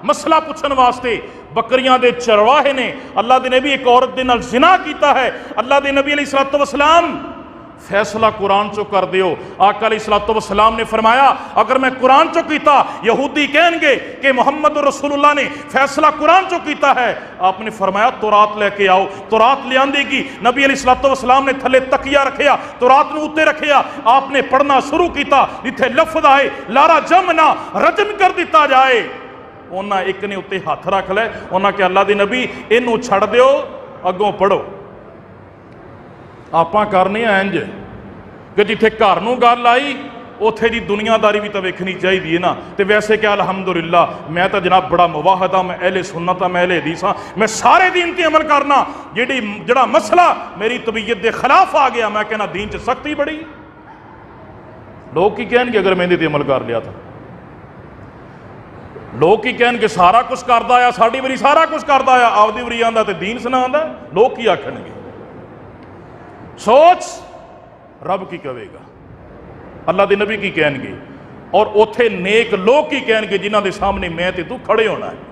मसला पूछन वास्ते। बकरियां दे चरवाहे ने अल्लाह के नबी एक औरत दे नाल जिना कीता है। अल्लाह के नबी अलैहिस्सलातु वस्सलाम फैसला कुरान चो कर दियो। आका अलैहिस्सलातु वस्सलाम ने फरमाया अगर मैं कुरान चो कीता, यहूदी कहेंगे कि मोहम्मद रसूलुल्लाह ने फैसला कुरान चो कीता है। आपने फरमाया तौरात लेके आओ। तौरात ले आंदेगी। नबी अलैहिस्सलातु वस्सलाम ने थले तकिया रखिया, तौरात नूं उत्ते रखिया, आपने पढ़ना शुरू किया। जिथे लफ्ज आए लारा जमना रजम कर दिता जाए, उन्हें एक ने उत्ते हाथ रख लै। उन्हें कहा अल्लाह दे नबी इनू छड़ दिओ, अगों पढ़ो। आप करने इंज कि जिथे घर नूं गल आई उत्थे दी दुनियादारी भी तो वेखनी चाहिए ना। तो वैसे क्या अलहमदुलिल्लाह मैं तो जनाब बड़ा मुवाहद हाँ, मैं अहले सुन्नत हाँ, मैं अहले हदीस हाँ, मैं सारे दीन ते अमल करना। जड़ा मसला मेरी तबीयत के खिलाफ आ गया, मैं कहना दीन च सख्ती बड़ी। लोग की कहणगे अगर मैं इहदे ते अमल कर लिया था? लोग की कहणगे सारा कुछ करदा आया, साडी वारी सारा कुछ करदा आया, आपदी वारी आंदा ते दीन सुनांदा। लोग की आखणगे? सोच रब की कहेगा, अल्लाह के नबी की कहणगे, और उथे नेक लोग की कहणगे जिन्हां दे सामने मैं ते तू खड़े होना है।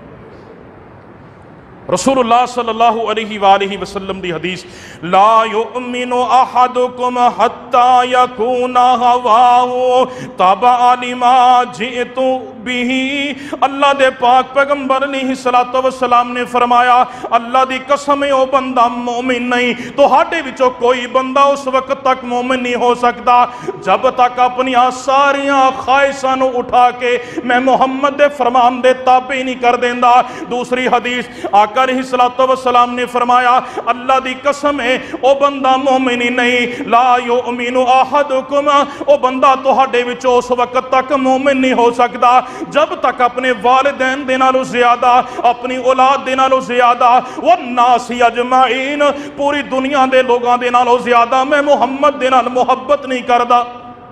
रसूलुल्लाह सल्लल्लाहु अलैहि वालैहि वसल्लम दी हदीस, ला युमिनु अहदुकुम हत्ता यकूना हवाहु तबअ लिमा जिअतु बिही। अल्लाह दे पाक पैगंबर अलैहिस्सलातु वस्सलाम ने फरमाया अल्लाह दी कसम है ओ बंदा मोमिन नहीं, तुहाडे विचों कोई बंदा उस वक्त तक मोमिन नहीं हो सकता जब तक अपनी सारियां ख्वाहिशां नूं उठा के मैं मुहम्मद दे फरमान दे ताबे नहीं कर देंदा। दूसरी हदीस आका अलैहिस्सलातु वस्सलाम ने फरमाया अल्लाह दी कसम है ओ बंदा मोमिन ही नहीं, ला युमिनु अहदुकुम, ओ बंदा तुहाडे विचों उस वक्त तक मोमिन नहीं हो सकता जब तक अपने वालिदैन दे नालों ज्यादा, अपनी औलाद दे नालों ज्यादा, व नासी अजमाइन, पूरी दुनिया दे लोगां दे नालों ज्यादा मैं मुहम्मद दे नाल मुहब्बत नहीं करदा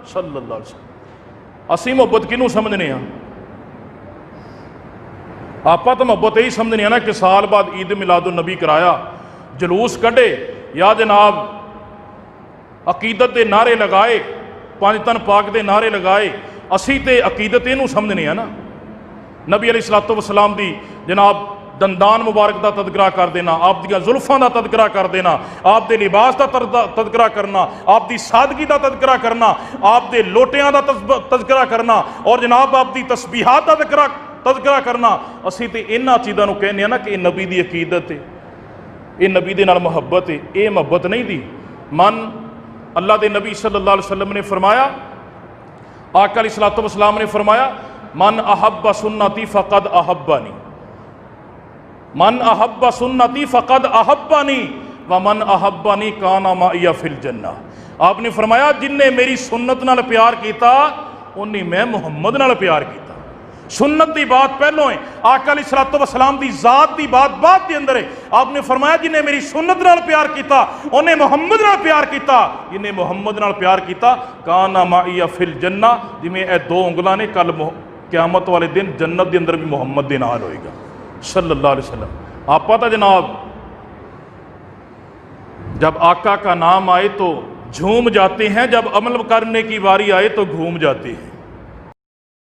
सल्लल्लाहु अलैहि वसल्लम। असीं मुहब्बत किनू समझने आ? आप तो मुहब्बत यही समझने हैं ना कि साल बाद ईद मिलादुन नबी कराया, जलूस कढ़े, या जनाब अकीदत के नारे लगाए, पांच तन पाक के नारे लगाए। असी तो अकीदत इनू समझने हैं ना। नबी अलैहिस्सलातु वस्सलाम दी जनाब दंदान मुबारक का तदकरा कर देना, आप दी जुल्फां का तदकरा कर देना, आप दे लिबास का तदकरा करना, आप दी सादगी का तदकरा करना, आप दे लोटियां का तदकरा करना और जनाब आप दी तस्बीहात का तदकरा करना। असीं ते इन्हां चीज़ों को कहने ना कि नबी की अकीदत है, ये नबी दे नाल मुहब्बत है, ये मुहब्बत नहीं दी। मन अल्लाह के नबी सल्लल्लाहु अलैहि वसल्लम ने फरमाया, आका अलैहिस्सलातु वस्सलाम ने फरमाया, मन अहब्बा सुन्नती फ़क़द अहब्बानी, मन अहब्बा सुन्नती फ़क़द अहब्बानी व मन अहब्बानी काना माइया फिल जन्ना। आपने फरमाया जिन्हें मेरी सुन्नत नाल प्यार किया उन्हें मैं मुहम्मद नाल प्यार किया। सुन्नत की बात पहलों है, आका अलैहिस्सलातु वस्सलाम की जात की बात बाद के अंदर है। आपने फरमाया जिन्हें मेरी सुन्नत नाल प्यार किया उन्हें मुहम्मद नाल प्यार किया, जिन्हें मुहम्मद नाल प्यार किया काना माइया फिल जन्ना, जिमें ए दो उंगलों ने कल क़यामत वाले दिन जन्नत के अंदर भी मुहम्मद के नाल होएगा सल्लल्लाहु अलैहि वसल्लम। आप तो जनाब जब आका का नाम आए तो झूम जाते हैं, जब अमल करने की बारी आए तो घूम जाते हैं।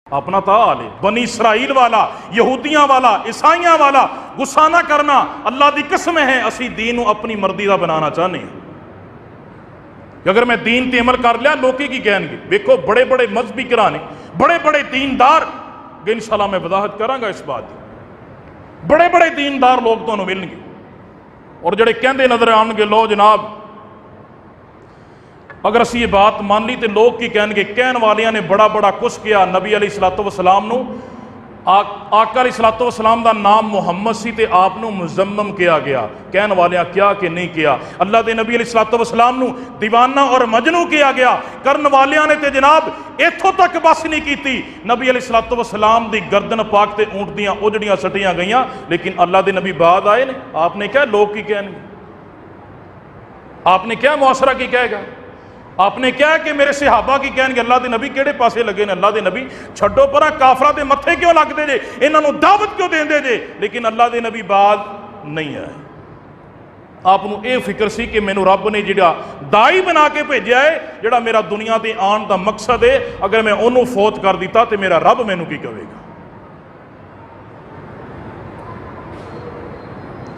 अपना तो हाल है, बनी इसराइल वाला, यहूदियां वाला, ईसाइयां वाला गुस्सा ना करना। अल्लाह की कसम है असी दीन को अपनी मर्जी का बनाना चाहते हैं कि अगर मैं दीन ते अमल कर लिया लोग की कहणगे। देखो बड़े बड़े मजहबी घराने, बड़े बड़े दीनदार, इंशाअल्लाह मैं वजाहत करांगा इस बात की, बड़े बड़े दीनदार लोग तुहानूं मिलणगे और जिहड़े कहंदे नजर आउणगे लो जनाब अगर असी ये बात मान ली तो लोग की कहणगे, कहण वालियां ने बड़ा बड़ा कुछ किया। नबी अलैहिस्सलातु वस्सलाम नूं आका अलैहिस्सलातु वस्सलाम दा नाम मुहम्मद सी ते आप नूं मुज़म्मम किया गया, कहण वालियां क्या कि नहीं किया। अल्लाह दे नबी अलैहिस्सलातु वस्सलाम नूं दीवाना और मजनू किया गया, करन वालियां ने ते जनाब इत्थों तक बस नहीं की। नबी अलैहिस्सलातु वस्सलाम दी गर्दन पाक ते ऊंट दियां उजड़ियां सटियां गईयां, लेकिन अल्लाह दे नबी बाद आए ने। आपने क्या लोग की कहणगे, आपने क्या मुआशरा की कहेगा, आपने क्या कि मेरे सहाबा की कहणगे। अल्लाह के नबी केड़े पासे लगे ने, अल्लाह के नबी छड्डो परा काफरा के मत्थे क्यों लगते जे, इन्हों दावत क्यों देंदे जे, लेकिन अल्लाह के नबी बाद नहीं आए। आपनों ये फिक्र सी कि मैनू रब ने जिहड़ा दाई बना के भेजा है, जिहड़ा मेरा दुनिया ते आने का मकसद है, अगर मैं उन्होंने फौत कर दिता तो मेरा रब मैनू की कहेगा।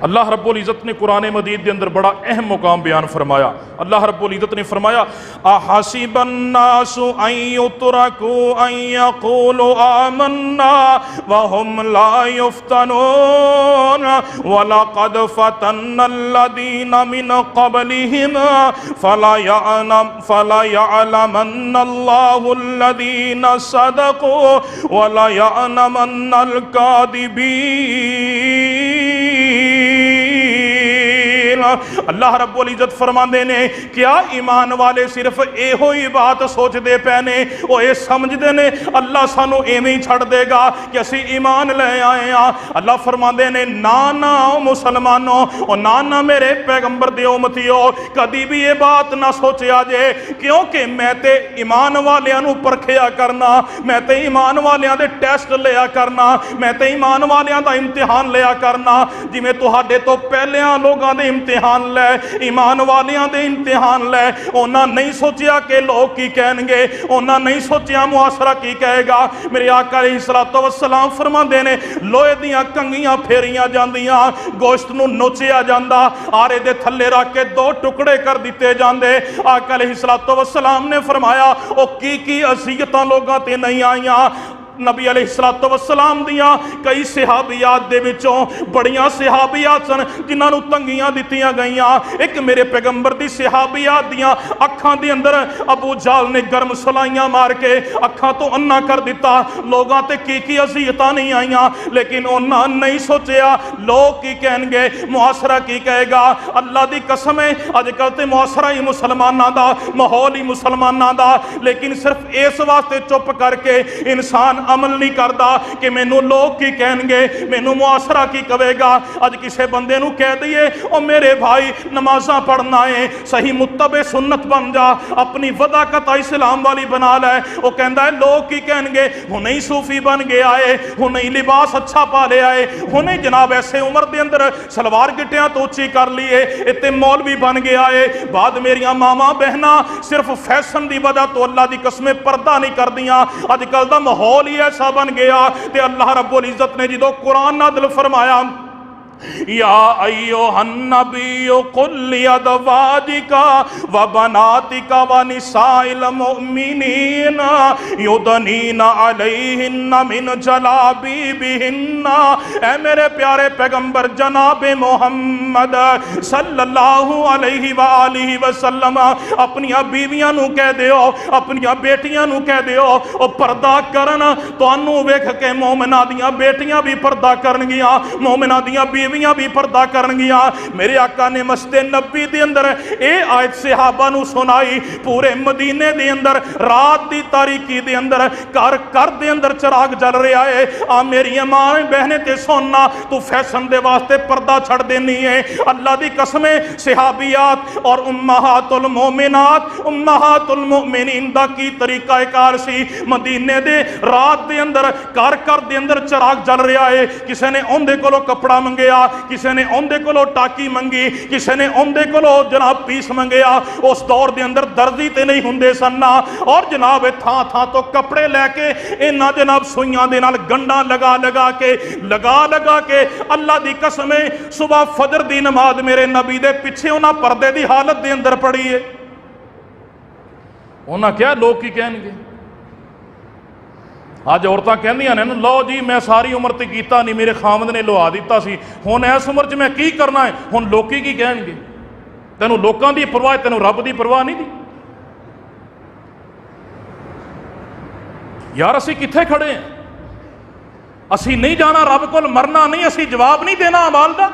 अल्लाह रब्बुल इज़्ज़त ने कुरान मजीद के अंदर बड़ा अहम मुकाम बयान फरमाया। अल्लाह रब्बुल इज़्ज़त ने फरमाया, अहसिबन्नासु अन युतरकू अन यक़ूलू आमन्ना व हुम ला युफ्तनून वलक़द फ़तन्नल्लज़ीना मिन क़ब्लिहिम फला यअलमन्नल्लाहुल्लज़ीना सदक़ू वला यअलमन्नल कादिबीन। अल्लाह रब्बुल इज़्ज़त फरमाते ने, क्या ईमान वाले सिर्फ एहो ही बात सोचते पे ने, वो ये समझते ने अल्लाह सानू एवें ही छड़ देगा कि असी ईमान ले आए हैं। अल्लाह फरमाते ने ना ना मुसलमानों, और ना ना मेरे पैगंबर दे उम्मतियों, कदी भी ये बात ना सोचा जे, क्योंकि मैं ते ईमान वालियां नू परखिया करना, मैं ते ईमान वालियां दे टेस्ट लिया करना, मैं ते ईमान वालियां दा इम्तिहान लिया करना। जिवें तुहाडे तो पहलियां लोगों दे इम्तिहान लै, ईमान वालियां दे इम्तिहान लै, उन्हां नहीं सोचिया कि लोग की कहणगे, उन्हां नहीं सोचिया मुआशरा की कहेगा। मेरे आका अलैहिस्सलातु वस्सलाम फरमांदे ने, लोहे दीयां कंघियां फेरियां जांदियां, गोश्त नूं नोचिया जांदा, आरे दे थल्ले रख के दो टुकड़े कर दिते जांदे। आका अलैहिस्सलातु वस्सलाम ने फरमाया, ओ की असीयतां लोगां ते नहीं आईयां। नबी अलैहिस्सलातु वस्सलाम दियां कई सहाबियात दे विचों बड़ियां सहाबियात सन जिन्हां तंगियां दित्तियां गईयां। एक मेरे पैगंबर दी सहाबियात दियां अखां दे अंदर अबू जाल ने गर्म सलाइयां मार के अखां तो अन्ना कर दिता। लोगां ते की अज़ियतां नहीं आईयां, लेकिन उन्हां नहीं सोचिया लोग की कहणगे, मुआशरा की कहेगा। अल्लाह दी कसम है अजकल ते मुआशरा ही मुसलमानां दा, माहौल ही मुसलमानां दा, लेकिन सिर्फ इस वास्ते चुप करके इंसान अमल नहीं करता कि मैनू लोग की कहणगे, मैनू मुआशरा की कहेगा। अज किसी बंदे नू कह दईए ओ मेरे भाई नमाजा पढ़ना है, सही मुत्तबे सुन्नत बन जा, अपनी वदाकत इस्लाम वाली बना लै, वो कहता है लोग की कहणगे, हुणे ही सूफी बन गया है, हुणे ही लिबास अच्छा पा लिया है, हुणे जनाब ऐसे उम्र के अंदर सलवार गिटियां तो उच्ची कर ली है, इतने मौलवी बन गया है। बाद मेरिया मावां बहना सिर्फ फैशन की वजह तो अल्लाह की कसमें पर्दा नहीं कर दियां। अजकल का माहौल ऐसा बन गया। ते अल्लाह रब्बुल इज़्ज़त ने जो कुरान नाज़िल फरमाया, या अय्युहन नबिय्यु कुल लिअज़वाजिका व बनातिका व निसाइल मुमिनीन युदनीना अलैहिन्ना मिन जलाबीबिहिन्ना। ऐ मेरे प्यारे पैगंबर जनाब मोहम्मद सल्लल्लाहु अलैहि व आलिहि वसल्लम अपनियां बीवियां नू कह दिओ, अपनियां बेटियां नू कह दिओ ओ पर्दा करन। तुहानू वेख के मोमिना दियां बेटियां भी पर्दा करनगियां, मोमिना दियां बीवियां भी पर्दा करनगियां। मेरे आका ने मस्जिद नबी दे अंदर ए आयत सहाबा नू सुनाई। पूरे मदीने दे अंदर रात दी तारीकी दे अंदर घर घर दे अंदर चिराग जल रहा है। आ मेरी मां बहने ते सोना तू फैशन दे वास्ते पर्दा छड़ देनी है। अल्लाह दी कसम सहाबियात और उम्महातुल मोमिनात उम्महातुल मोमिनीन दा की तरीका कार सी। मदीने दे रात दे अंदर घर घर दे अंदर चिराग जल रहा है। किसी ने उनके कोलों कपड़ा मंगया, किसी ने उनके कोलों टाकी मंगी, किसी ने उनके कोलों जनाब पीस मंगया। उस दौर के अंदर दर्जी ते नहीं हुंदे सन और जनाब थां थां तो कपड़े लैके इन्हां जनाब सुइयां दे नाल गंढा लगा लगा के अल्लाह दी कसम सुबह फजर दी नमाज मेरे नबी दे पिछे उन्हां पर्दे दी हालत दे अंदर पड़ी है। उन्हां क्या लोग की कहणगे? अज औरतां कहंदियां ने लो जी मैं सारी उम्र ते कीता नहीं, मेरे खामद ने लुहा दिता सी, हुण इस उम्र च मैं की करना है, हुण लोकी की कहणगे? तैनूं लोकां दी परवाह, तैनूं रब दी परवाह नहीं दी? यार असीं कित्थे खड़े हैं? असीं नहीं जाना रब कोल, मरना नहीं, असीं जवाब नहीं देना अमाल दा।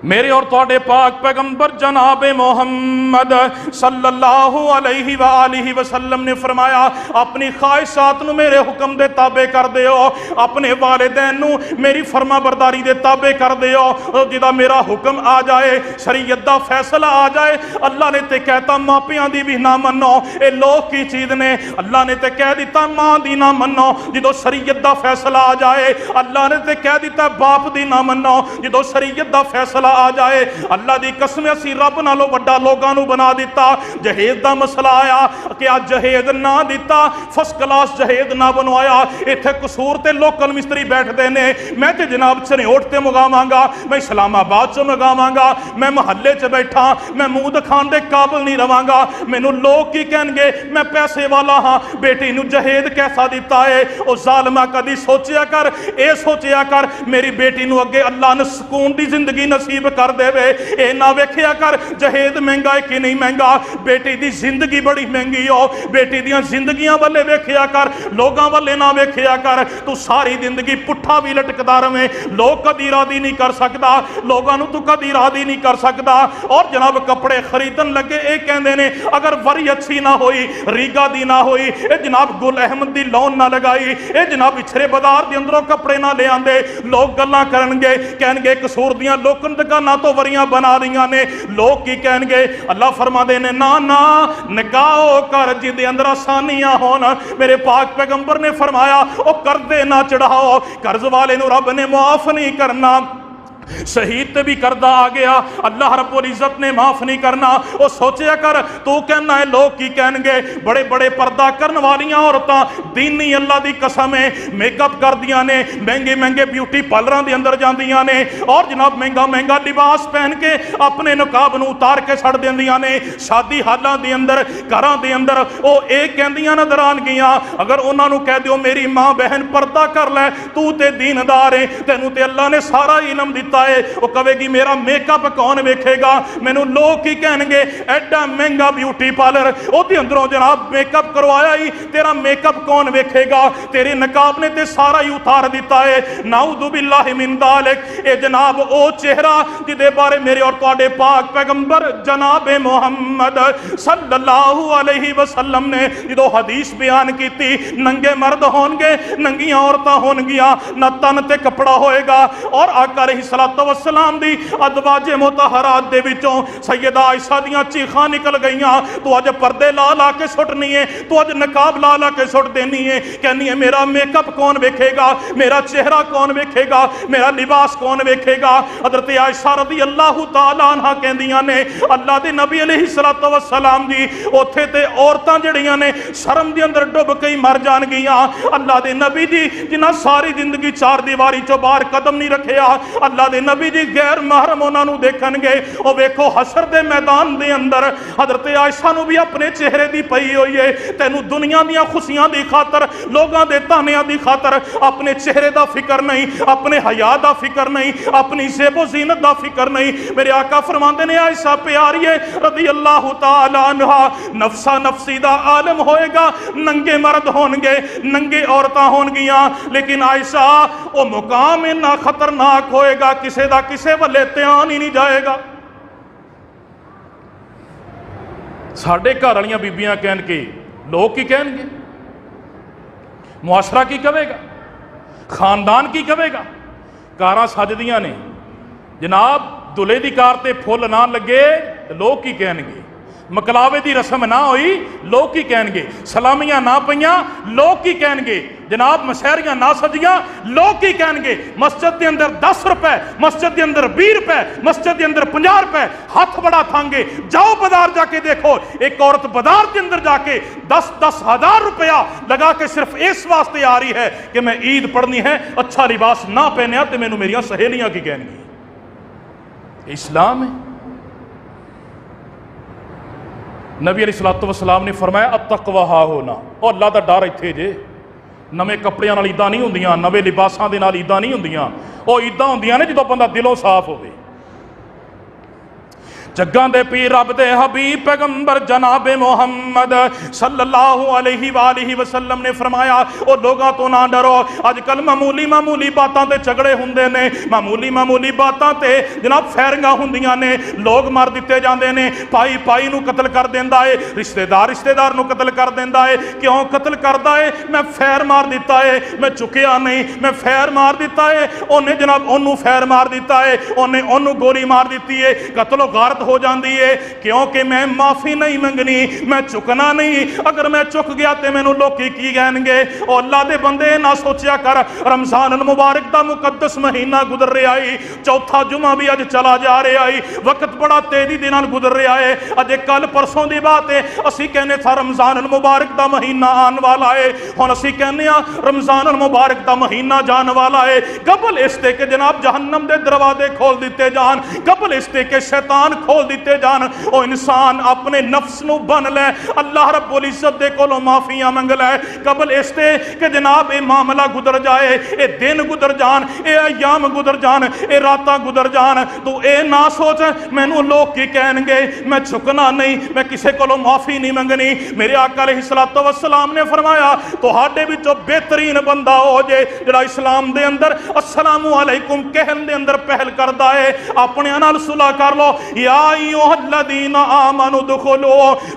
मेरे और तुहाडे पाक पैगंबर जनाब मोहम्मद सल्लल्लाहु अलैहि व आलिहि वसल्लम ने फरमाया अपनी ख्वाहिशात नू मेरे हुक्म दे ताबे कर दिओ, अपने वालिदैन नू मेरी फरमा बरदारी दे ताबे कर दिओ। जिदा मेरा हुक्म आ जाए, शरीयत दा फैसला आ जाए, अल्लाह ने ते कहता मापियां दी भी ना मनो। ये लोग की चीज ने? अल्लाह ने ते कह दिता मां दी ना मनो जो शरीयत दा फैसला आ जाए। अल्लाह ने ते कह दिता बाप दी ना मनो जो शरीयत दा फैसला आ जाए। अल्लाह दी कसम असी रब नालों वड्डा लोगां नू बना दिता। जहेज दा मसला आया कि आज जहेज ना दिता, फर्स्ट क्लास जहेज ना बनवाया, इत्थे कसूर ते लोकल मिस्त्री बैठते ने। मैं ते जनाब चनियोट ते मंगावांगा, मैं इस्लामाबाद च मंगावांगा, मैं महल्ले च बैठा, मैं मुंह दिखाने दे काबिल नहीं रवांगा। मैनू लोग की कहणगे मैं पैसे वाला हाँ, बेटी नू जहेज कैसा दिता है? ओ जालिमा कदी सोचिया कर, ए सोचिया कर मेरी बेटी नू अगे अल्लाह ने सुकून दी जिंदगी नसीब कर देवे। ए ना वेखिया कर जहेज महंगा है कि नहीं महंगा, बेटी दी जिंदगी बड़ी महंगी हो। बेटी दियां जिंदगियां वाले वेखिया कर, लोगां वाले ना वेखिया कर। तू सारी जिंदगी पुट्ठा भी लटकदा रवे, लोग कदी राजी नहीं कर सकदा, लोगां नू तू कदी राजी नहीं कर सकदा। और जनाब कपड़े खरीदन लगे ए कहंदे ने अगर वरी अच्छी ना होई, रीगा दी ना होई, ए जनाब गुल अहमद दी लौन ना लगाई, ए जनाब पिछड़े बाजार दे अंदरों कपड़े ना ले आंदे, लोग गल्लां करनगे, कहणगे कसूर दियां लोकन दुकानां तो वरियां बना रही ने। लोग की कहणगे? अल्लाह फरमादे ने ना ना निकाह कर जिदे अंदर आसानियां होन। मेरे पाक पैगंबर ने फरमाया ओ कर्जे ना चढ़ाओ, कर्ज वाले नू रब ने मुआफ नहीं करना। शहीद ते भी करदा आ गया, अल्लाह रब्बुल इज्जत ने माफ नहीं करना। वो सोचिया कर तू कहना है लोग की कहणगे? बड़े बड़े पर्दा करने वालियां औरतां दीनी अल्लाह दी कसम है मेकअप कर दियां ने, महंगे महंगे ब्यूटी पार्लरां दे अंदर जांदियां ने और जनाब महंगा महंगा लिबास पहन के अपने नकाब नू उतार के छड़ देंदियां ने। शादी हालां दे अंदर घरां दे अंदर वो ये कहंदियां नजर आणगियां अगर उन्हां नू कह दिओ मेरी मां बहन पर्दा कर लै, तू ते दीनदार है, तैनू ते अल्लाह ने सारा इल्म दिता है, वो कहेगी मेरा मेकअप कौन वेखेगा? मैनू लोग की कहणगे? एडा महंगा ब्यूटी पार्लर ओदे अंदरों जनाब मेकअप करवाया ही, तेरा मेकअप कौन वेखेगा? तेरे नकाब ने ते सारा ही उतार दिता है। नाउज़ु बिल्लाहि मिन ज़ालिक। ए जनाब ओ चेहरा जिदे बारे मेरे और तुहाडे पाक पैगंबर जनाब मोहम्मद सल्लल्लाहु अलैहि वसल्लम ने जो हदीस बयान की, नंगे मर्द होणगे, नंगियां औरतां होणगियां, ना तन ते कपड़ा होएगा और आका अलैहि सलातो वसलाम दी अदवाजे मुतहरात दे विचों सैयदा आयशा दियां चीखां निकल गईयां, तू अज पर्दे ला ला के सुटनी है, तू अज नकाब ला ला के सुट देनी है। कहनी है मेरा मेकअप कौन वेखेगा, मेरा चेहरा कौन वेखेगा, मेरा लिबास कौन वेखेगा। हजरत आयशा रज़ी अल्लाह तआला अन्हा कहंदियां ने अल्लाह दे नबी अलैहिस्सलातु वस्सलाम जी उत्थे ते औरतां जड़ियां ने शर्म दे अंदर डुब के ही मर जान गियां। अल्लाह दे नबी जी जिन्हां सारी जिंदगी चार दीवारी चों बाहर कदम नहीं रखिया, अल्लाह दे नबी जी गैर महरम उन्हां नूं देखणगे। ओ वेखो हशर दे मैदान दे अंदर हजरत आयशा नूं भी अपने चेहरे दी पई होई है। तैनूं दुनिया दीयां खुशियां दी खातर, लोगां दे तानियां दी खातर अपने चेहरे दा फिक्र नहीं, अपने हया दा फिक्र नहीं, अपनी ज़ेबो ज़ीनत दा फिक्र नहीं। मेरे आका फरमांदे ने आयशा प्यारी रज़ी अल्लाह तआला अन्हा नफसा नफसी दा आलम होएगा, नंगे मर्द होणगे, नंगे औरतां होणगियां, लेकिन आयशा वो मुकाम इन्ना खतरनाक होएगा किसे दा किसे वल्ले ध्यान ही नहीं जाएगा। साडे घर वालियां बीबियां कहणगे लोग की कहणगे, मुआशरा की कहेगा, खानदान की कहेगा। कारां सजदियां ने जनाब, दुल्हे दी कार ते फुल ना लगे तो लोग की कहणगे, मकलावे की रस्म ना हुई लोग की कहणगे, सलामियां ना पईयां लोग की कहणगे, जनाब मशहरियां ना सजियां लोग की कहणगे। मस्जिद के अंदर 10 रुपए, मस्जिद के अंदर 20 रुपए, मस्जिद के अंदर 50 रुपए, हाथ बड़ा थांगे। जाओ बाजार जाके देखो, एक औरत बाजार के अंदर जाके 10-10 हजार रुपया लगा के सिर्फ इस वास्ते आ रही है कि मैं ईद पढ़नी है, अच्छा लिबास ना पहनिया तो मैनू मेरिया सहेलियां की कहणगी। इस्लाम है। नबी अलैहिस्सलातु वस्सलाम ने फरमाया अत्तक़वा हा होना, और अल्लाह दा डर इत्थे जे। नवे कपड़ियां नाल ईदां नहीं हुंदियां, नवे लिबासां दे नाल ईदां नहीं हुंदियां, वो ईदां हुंदियां ने जदों बंदा दिलों साफ होवे। जग्गां दे पीर रब दे हबीब पैगंबर जनाबे मोहम्मद सल्लल्लाहु अलैहि वसल्लम ने फरमाया ओ लोगां तो ना डरो। अजकल मामूली मामूली बातां ते झगड़े हुंदे ने, मामूली मामूली बातां ते जनाब फैरिंगां हुंदियां ने, लोग मार दिते जांदे ने, भाई भाई नूं कतल कर देंदा है, रिश्तेदार रिश्तेदार नूं कतल कर देंदा है। क्यों कतल करदा है? मैं फैर मार दिता है, मैं चुकिया नहीं, मैं फैर मार दिता है, उन्हें जनाब ओनू फैर मार दिता है, उन्हें ओनू गोली मार दी है, कतलो गारत हो जाती है। क्योंकि मैं माफी नहीं मंगनी, मैं चुकना नहीं। अगर मैं चुक गया तो मैनू लोकी की कहणगे? और अल्लाह दे बंदे ना सोचा कर, रमजान मुबारक का मुकद्दस महीना गुजर रहा है, चौथा जुमा भी अज चला जा रहा है, वक्त बड़ा तेजी दे नाल गुजर रहा है। अजे कल परसों की बात है, असी कहने था रमजान मुबारक का महीना आने वाला है, हुण असी कहने रमजान मुबारक का महीना जाने वाला है। कबल इसते के जनाब जहन्नम के दरवाजे खोल दिते जान, कबल इसते के शैतान खोल दिते जान। ओ इंसान अपने नफ्स नू बन लै, अल्लाह रब्बुल इज्जत दे कोलों माफियां मंग लै। कबल इसते कि जनाब ये मामला गुजर जाए, ये दिन गुजर जान, ये अयाम गुजर जान, ये रातां गुजर जान। तू ये ना सोच मैनू लोग की कहणगे, मैं झुकना नहीं, मैं किसी कोलों माफी नहीं मंगनी। मेरे आका अलैहिस्सलातु वस्सलाम ने फरमाया तुहाडे विचों बेहतरीन बंदा हो जे जिहड़ा इस्लाम दे अंदर अस्सलामु अलैकुम कहन दे अंदर पहल करदा है। अपने नाल सुलह कर लो। या अय्युहल्लज़ीना आमनु दुखुलू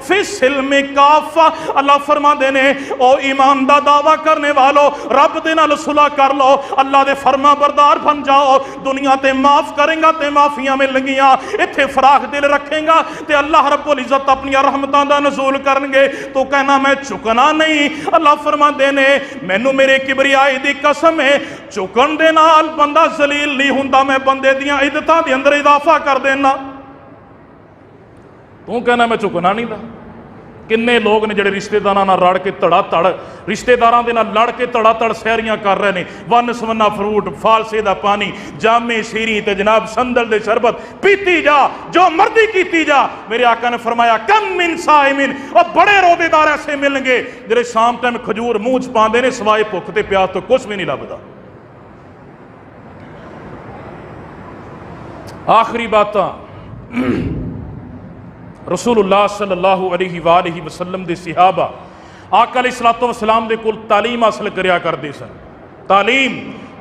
फिस्सिल्मि काफ़ा। अल्लाह फरमांदे ने ओ ईमान दा दावा करने वालों, रब दे नाल सुलह कर लो, अल्लाह दे फरमा बरदार बन जाओ। दुनिया ते माफ करेगा ते माफियां मिलणगियां, इत्थे फराख दिल रखेगा ते अल्लाह रब्बुल इज्जत अपनी रहमतां दा नज़ूल करनगे। तो कहना मैं झुकना नहीं। अल्लाह फरमांदे ने मैनू मेरे किबरियाई दी कसम है, झुकन दे नाल बंदा जलील नहीं हुंदा, मैं बंदे दियां इज्जतां दे अंदर इजाफा कर देना। तू कहना मैं झुकना नहीं दा। किन्ने लोग ने जिहड़े रिश्तेदारां नाल रड़ के धड़ा धड़, रिश्तेदारां दे नाल लड़ के धड़ा धड़ सैरियां कर रहे हैं। वन सवन्ना फ्रूट, फालसे दा पानी, जामे सीरी ते जनाब संदल दे शरबत पीती जा, जो मर्जी कीती जा। मेरे आका ने फरमाया कम मिन साइमिन, और बड़े रोजेदार ऐसे मिलणगे जिहड़े शाम टाइम खजूर मूंह च पांदे ने, सिवाए भुख ते प्यास तो कुछ भी नहीं लभदा। आखिरी बातां रसूलुल्लाह सल्लल्लाहु अलैहि वसल्लम दे सहाबा आका अलैहिस्सलातु वस्सलाम दे कोल तालीम हासिल करया करदे सन, तालीम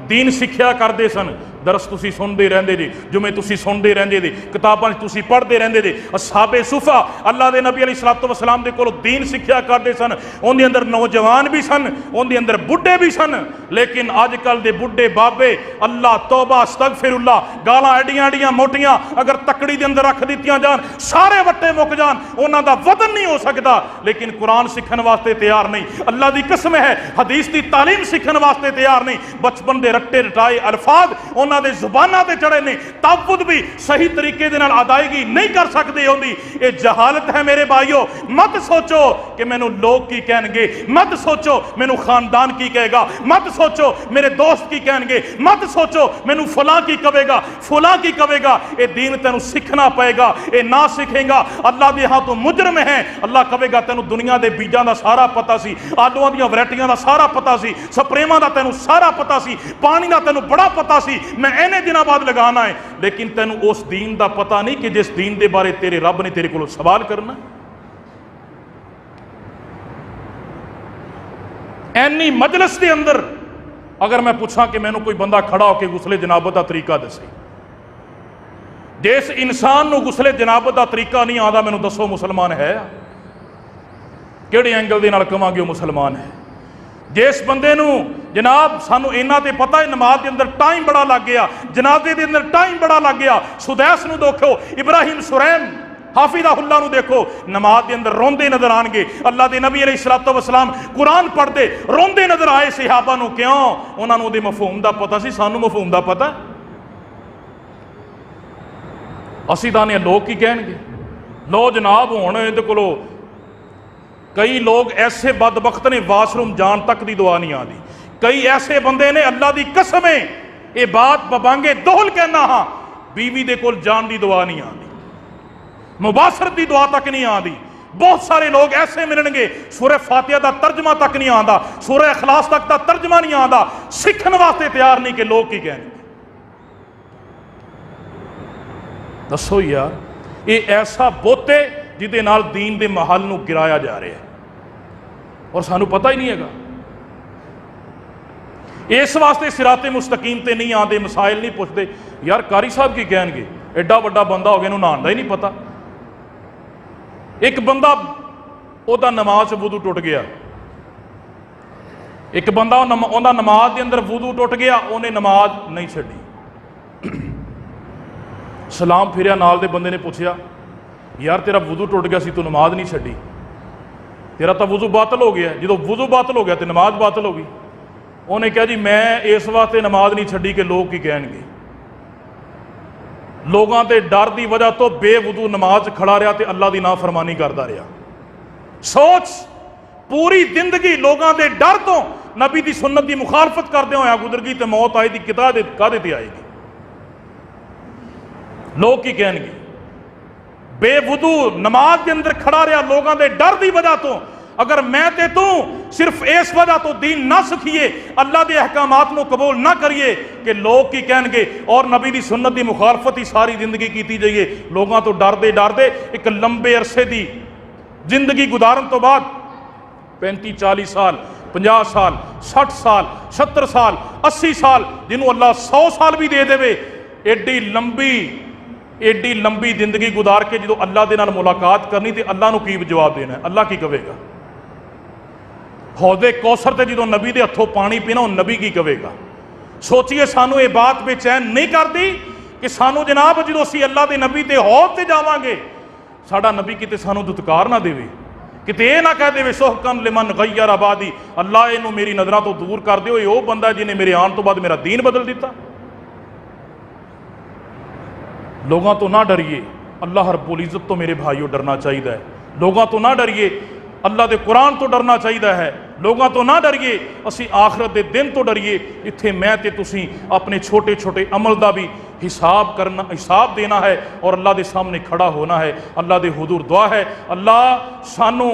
दीन सिक्ख्या करदे सन। दरस तुसी सुनते रहंदे जे, जुमे तुसी सुनते रहंदे जे, किताबां तुसी पढ़ते रहंदे जे। असहाबे सुफा अल्लाह दे नबी अलैहिस्सलातु वस्सलाम दे कोलों दीन सिक्ख्या करते सन। उनके अंदर नौजवान भी सन, उनके अंदर बुढ़े भी सन। लेकिन अजकल दे बुढ़े बाबे अल्लाह तौबा अस्तगफिरुल्लाह गालां एडियां एडियां मोटियां अगर तकड़ी दे अंदर रख दित्तियां जान, सारे वट्टे मुक जान, उन्हां दा वजन नहीं हो सकता। लेकिन कुरान सीखण वास्ते तैयार नहीं। अल्लाह दी कसम है, हदीस दी तालीम सीखण वास्ते तैयार नहीं। बचपन दे रट्टे रटाए अल्फाज उन्हां दे जुबानां ते चढ़े ने, तहफ्फुज़ भी सही तरीके दे नाल अदायगी नहीं कर सकदे होंदी। ये जहालत है मेरे भाइयों। मत सोचो कि मैनू लोग की कहणगे, मत सोचो मैनू खानदान की कहेगा, मत सोचो मेरे दोस्त की कहणगे, मत सोचो मैनू फलां की कहेगा, फलां की कहेगा। ये दीन तैनू सीखना पएगा। ये ना सीखेगा अल्लाह दे हाथों मुजरम है। अल्लाह कहेगा तैनू दुनिया के बीजां का सारा पता सी, आलूआं दीयां वैरायटियां का सारा पता सी, स्प्रेवां का तैनू सारा पता सी, पानी का तैनू बड़ा पता सी, मैं इन्ने दिनों बाद लगाना है। लेकिन तैनू उस दीन का पता नहीं कि जिस दीन के बारे तेरे रब ने तेरे को सवाल करना। ऐनी मजलिस के अंदर अगर मैं पूछा कि मैनू कोई बंदा खड़ा होकर गुसले जनाबत का तरीका दसे, जिस इंसान को गुसले जनाबत का तरीका नहीं आता, मैनू दसो मुसलमान है? किहड़े एंगल दे नाल कहांगे वो मुसलमान है? जिस बंदे नू जनाब सानू इन्ना ते पता है नमाज के अंदर टाइम बड़ा लग गया, जनाजे के अंदर टाइम बड़ा लग गया। सुदैस नू देखो, इब्राहिम सुरैम हाफिज़हुल्लाह नू देखो, नमाज के अंदर रोंदे नजर आएंगे। अल्लाह के नबी अलैहिस्सलातु वस्सलाम कुरान पढ़ते रोंदे नजर आए सहाबा नू। क्यों? उन्होंने उहदे मफहूम का पता सी, सानू मफहूम का पता। असीं तां ने लोग की कहणगे, लो जनाब हुण इहदे कोलों कई लोग ऐसे बदबख्त ने वाशरूम जान तक की दुआ नहीं आती। कई ऐसे बंदे ने अल्लाह की कसम है ये बात बबांगे दोहल कहना हाँ, बीवी दे कोल जान की दुआ नहीं आती, मुबासरत की दुआ तक नहीं आती। बहुत सारे लोग ऐसे मिलणगे सूरह फातिहा का तर्जमा तक नहीं आता, सूरह इखलास तक का तर्जमा नहीं आता, सीखण वास्ते तैयार नहीं कि लोग की कहणगे। दसो यार, ये ऐसा बुत है जिहदे नाल दीन दे महल नूं गिराया जा रहा है और सानू पता ही नहीं है। इस वास्ते सिराते मुस्तकीम ते नहीं आते, मसाइल नहीं पुछते। यार कारी साहब की कहणगे, एडा वड्डा बंदा हो गया, इहनूं नहाउण दा ही नहीं पता। एक बंदा ओहदा नमाज वुदू टुट गया, एक बंदा ओहदा नमाज के अंदर वुदू टुट गया, उन्हें नमाज नहीं छड्डी। सलाम फिरिया, नाल दे बंदे ने पूछया, यार तेरा वुदू टुट गया सी, तू नमाज नहीं छड्डी, तेरा तो वुजू बातल हो गया। जो वुजू बातल हो गया तो नमाज बातल हो गई। उन्हें कहा जी मैं इस वास्ते नमाज नहीं छड्डी कि लोग की कहणगे। लोगों के डर की वजह तो बेवुदू नमाज खड़ा रहा तो अल्लाह की नाफरमानी करता रहा। सोच, पूरी जिंदगी लोगों के डर तो नबी की सुन्नत की मुखालफत करते हुए गुजर गई, तो मौत आई थी काहदे ते आएगी? लोग की कहणगे। बेवुदू नमाज के अंदर खड़ा रहा लोगों के डर की वजह तो। अगर मैं ते तू सिर्फ इस वजह तो दीन ना सीखिए, अल्लाह के अहकामात को कबूल ना करिए कि लोग की कहणगे और नबी की सुन्नत की मुखालफत ही सारी जिंदगी की जाइए, लोगों तो डरते डरते एक लंबे अरसे की जिंदगी गुजारन तो बाद 35-40 साल, 50 साल, 60 साल, 70 साल, 80 साल, जिन्होंने अल्लाह 100 साल भी दे देवे, एडी लंबी जिंदगी गुजार के जो अल्लाह के नाल मुलाकात करनी तो अल्लाह नूं की जवाब देना है? अल्लाह की कहेगा? हौदे कौसर ते जो नबी के हथों पानी पीना वो नबी की कहेगा? सोचिए, सानू ये बात बेचैन नहीं करती कि सानू जनाब जो असीं अल्लाह के नबी के हौद ते जावांगे, साडा नबी किते सानू दुत्कार ना देवे, किते ये ना कह देवे सोहकन लिमन गय्यर आबादी, अल्लाह इनू मेरी नज़रां तो दूर कर दे, वो बंदा जिन्हें मेरे आने तो बाद मेरा दीन बदल दिता। लोगों तो ना डरिए, अल्लाह रब्बुल इज़्ज़त तो मेरे भाइयों डरना चाहिए है। लोगों तो ना डरिए, अल्लाह के कुरान तो डरना चाहिए है। लोगों तो ना डरिए, असी आखिरत के दिन तो डरिए। इत्थे मैं ते तुसी अपने छोटे छोटे अमल का भी हिसाब देना है और अल्लाह के सामने खड़ा होना है। अल्लाह के हुजूर दुआ है, अल्लाह सानू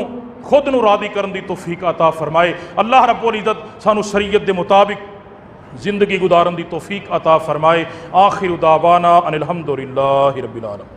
खुद नू राज़ी करन दी तौफीक अता फरमाए। अल्लाह रब्बुल इज़्ज़त सानू शरीयत के मुताबिक जिंदगी गुजारन दी तौफीक अता फरमाए। आखिर दावाना अनिल हम्दुलिल्लाहि रब्बिल आलमीन।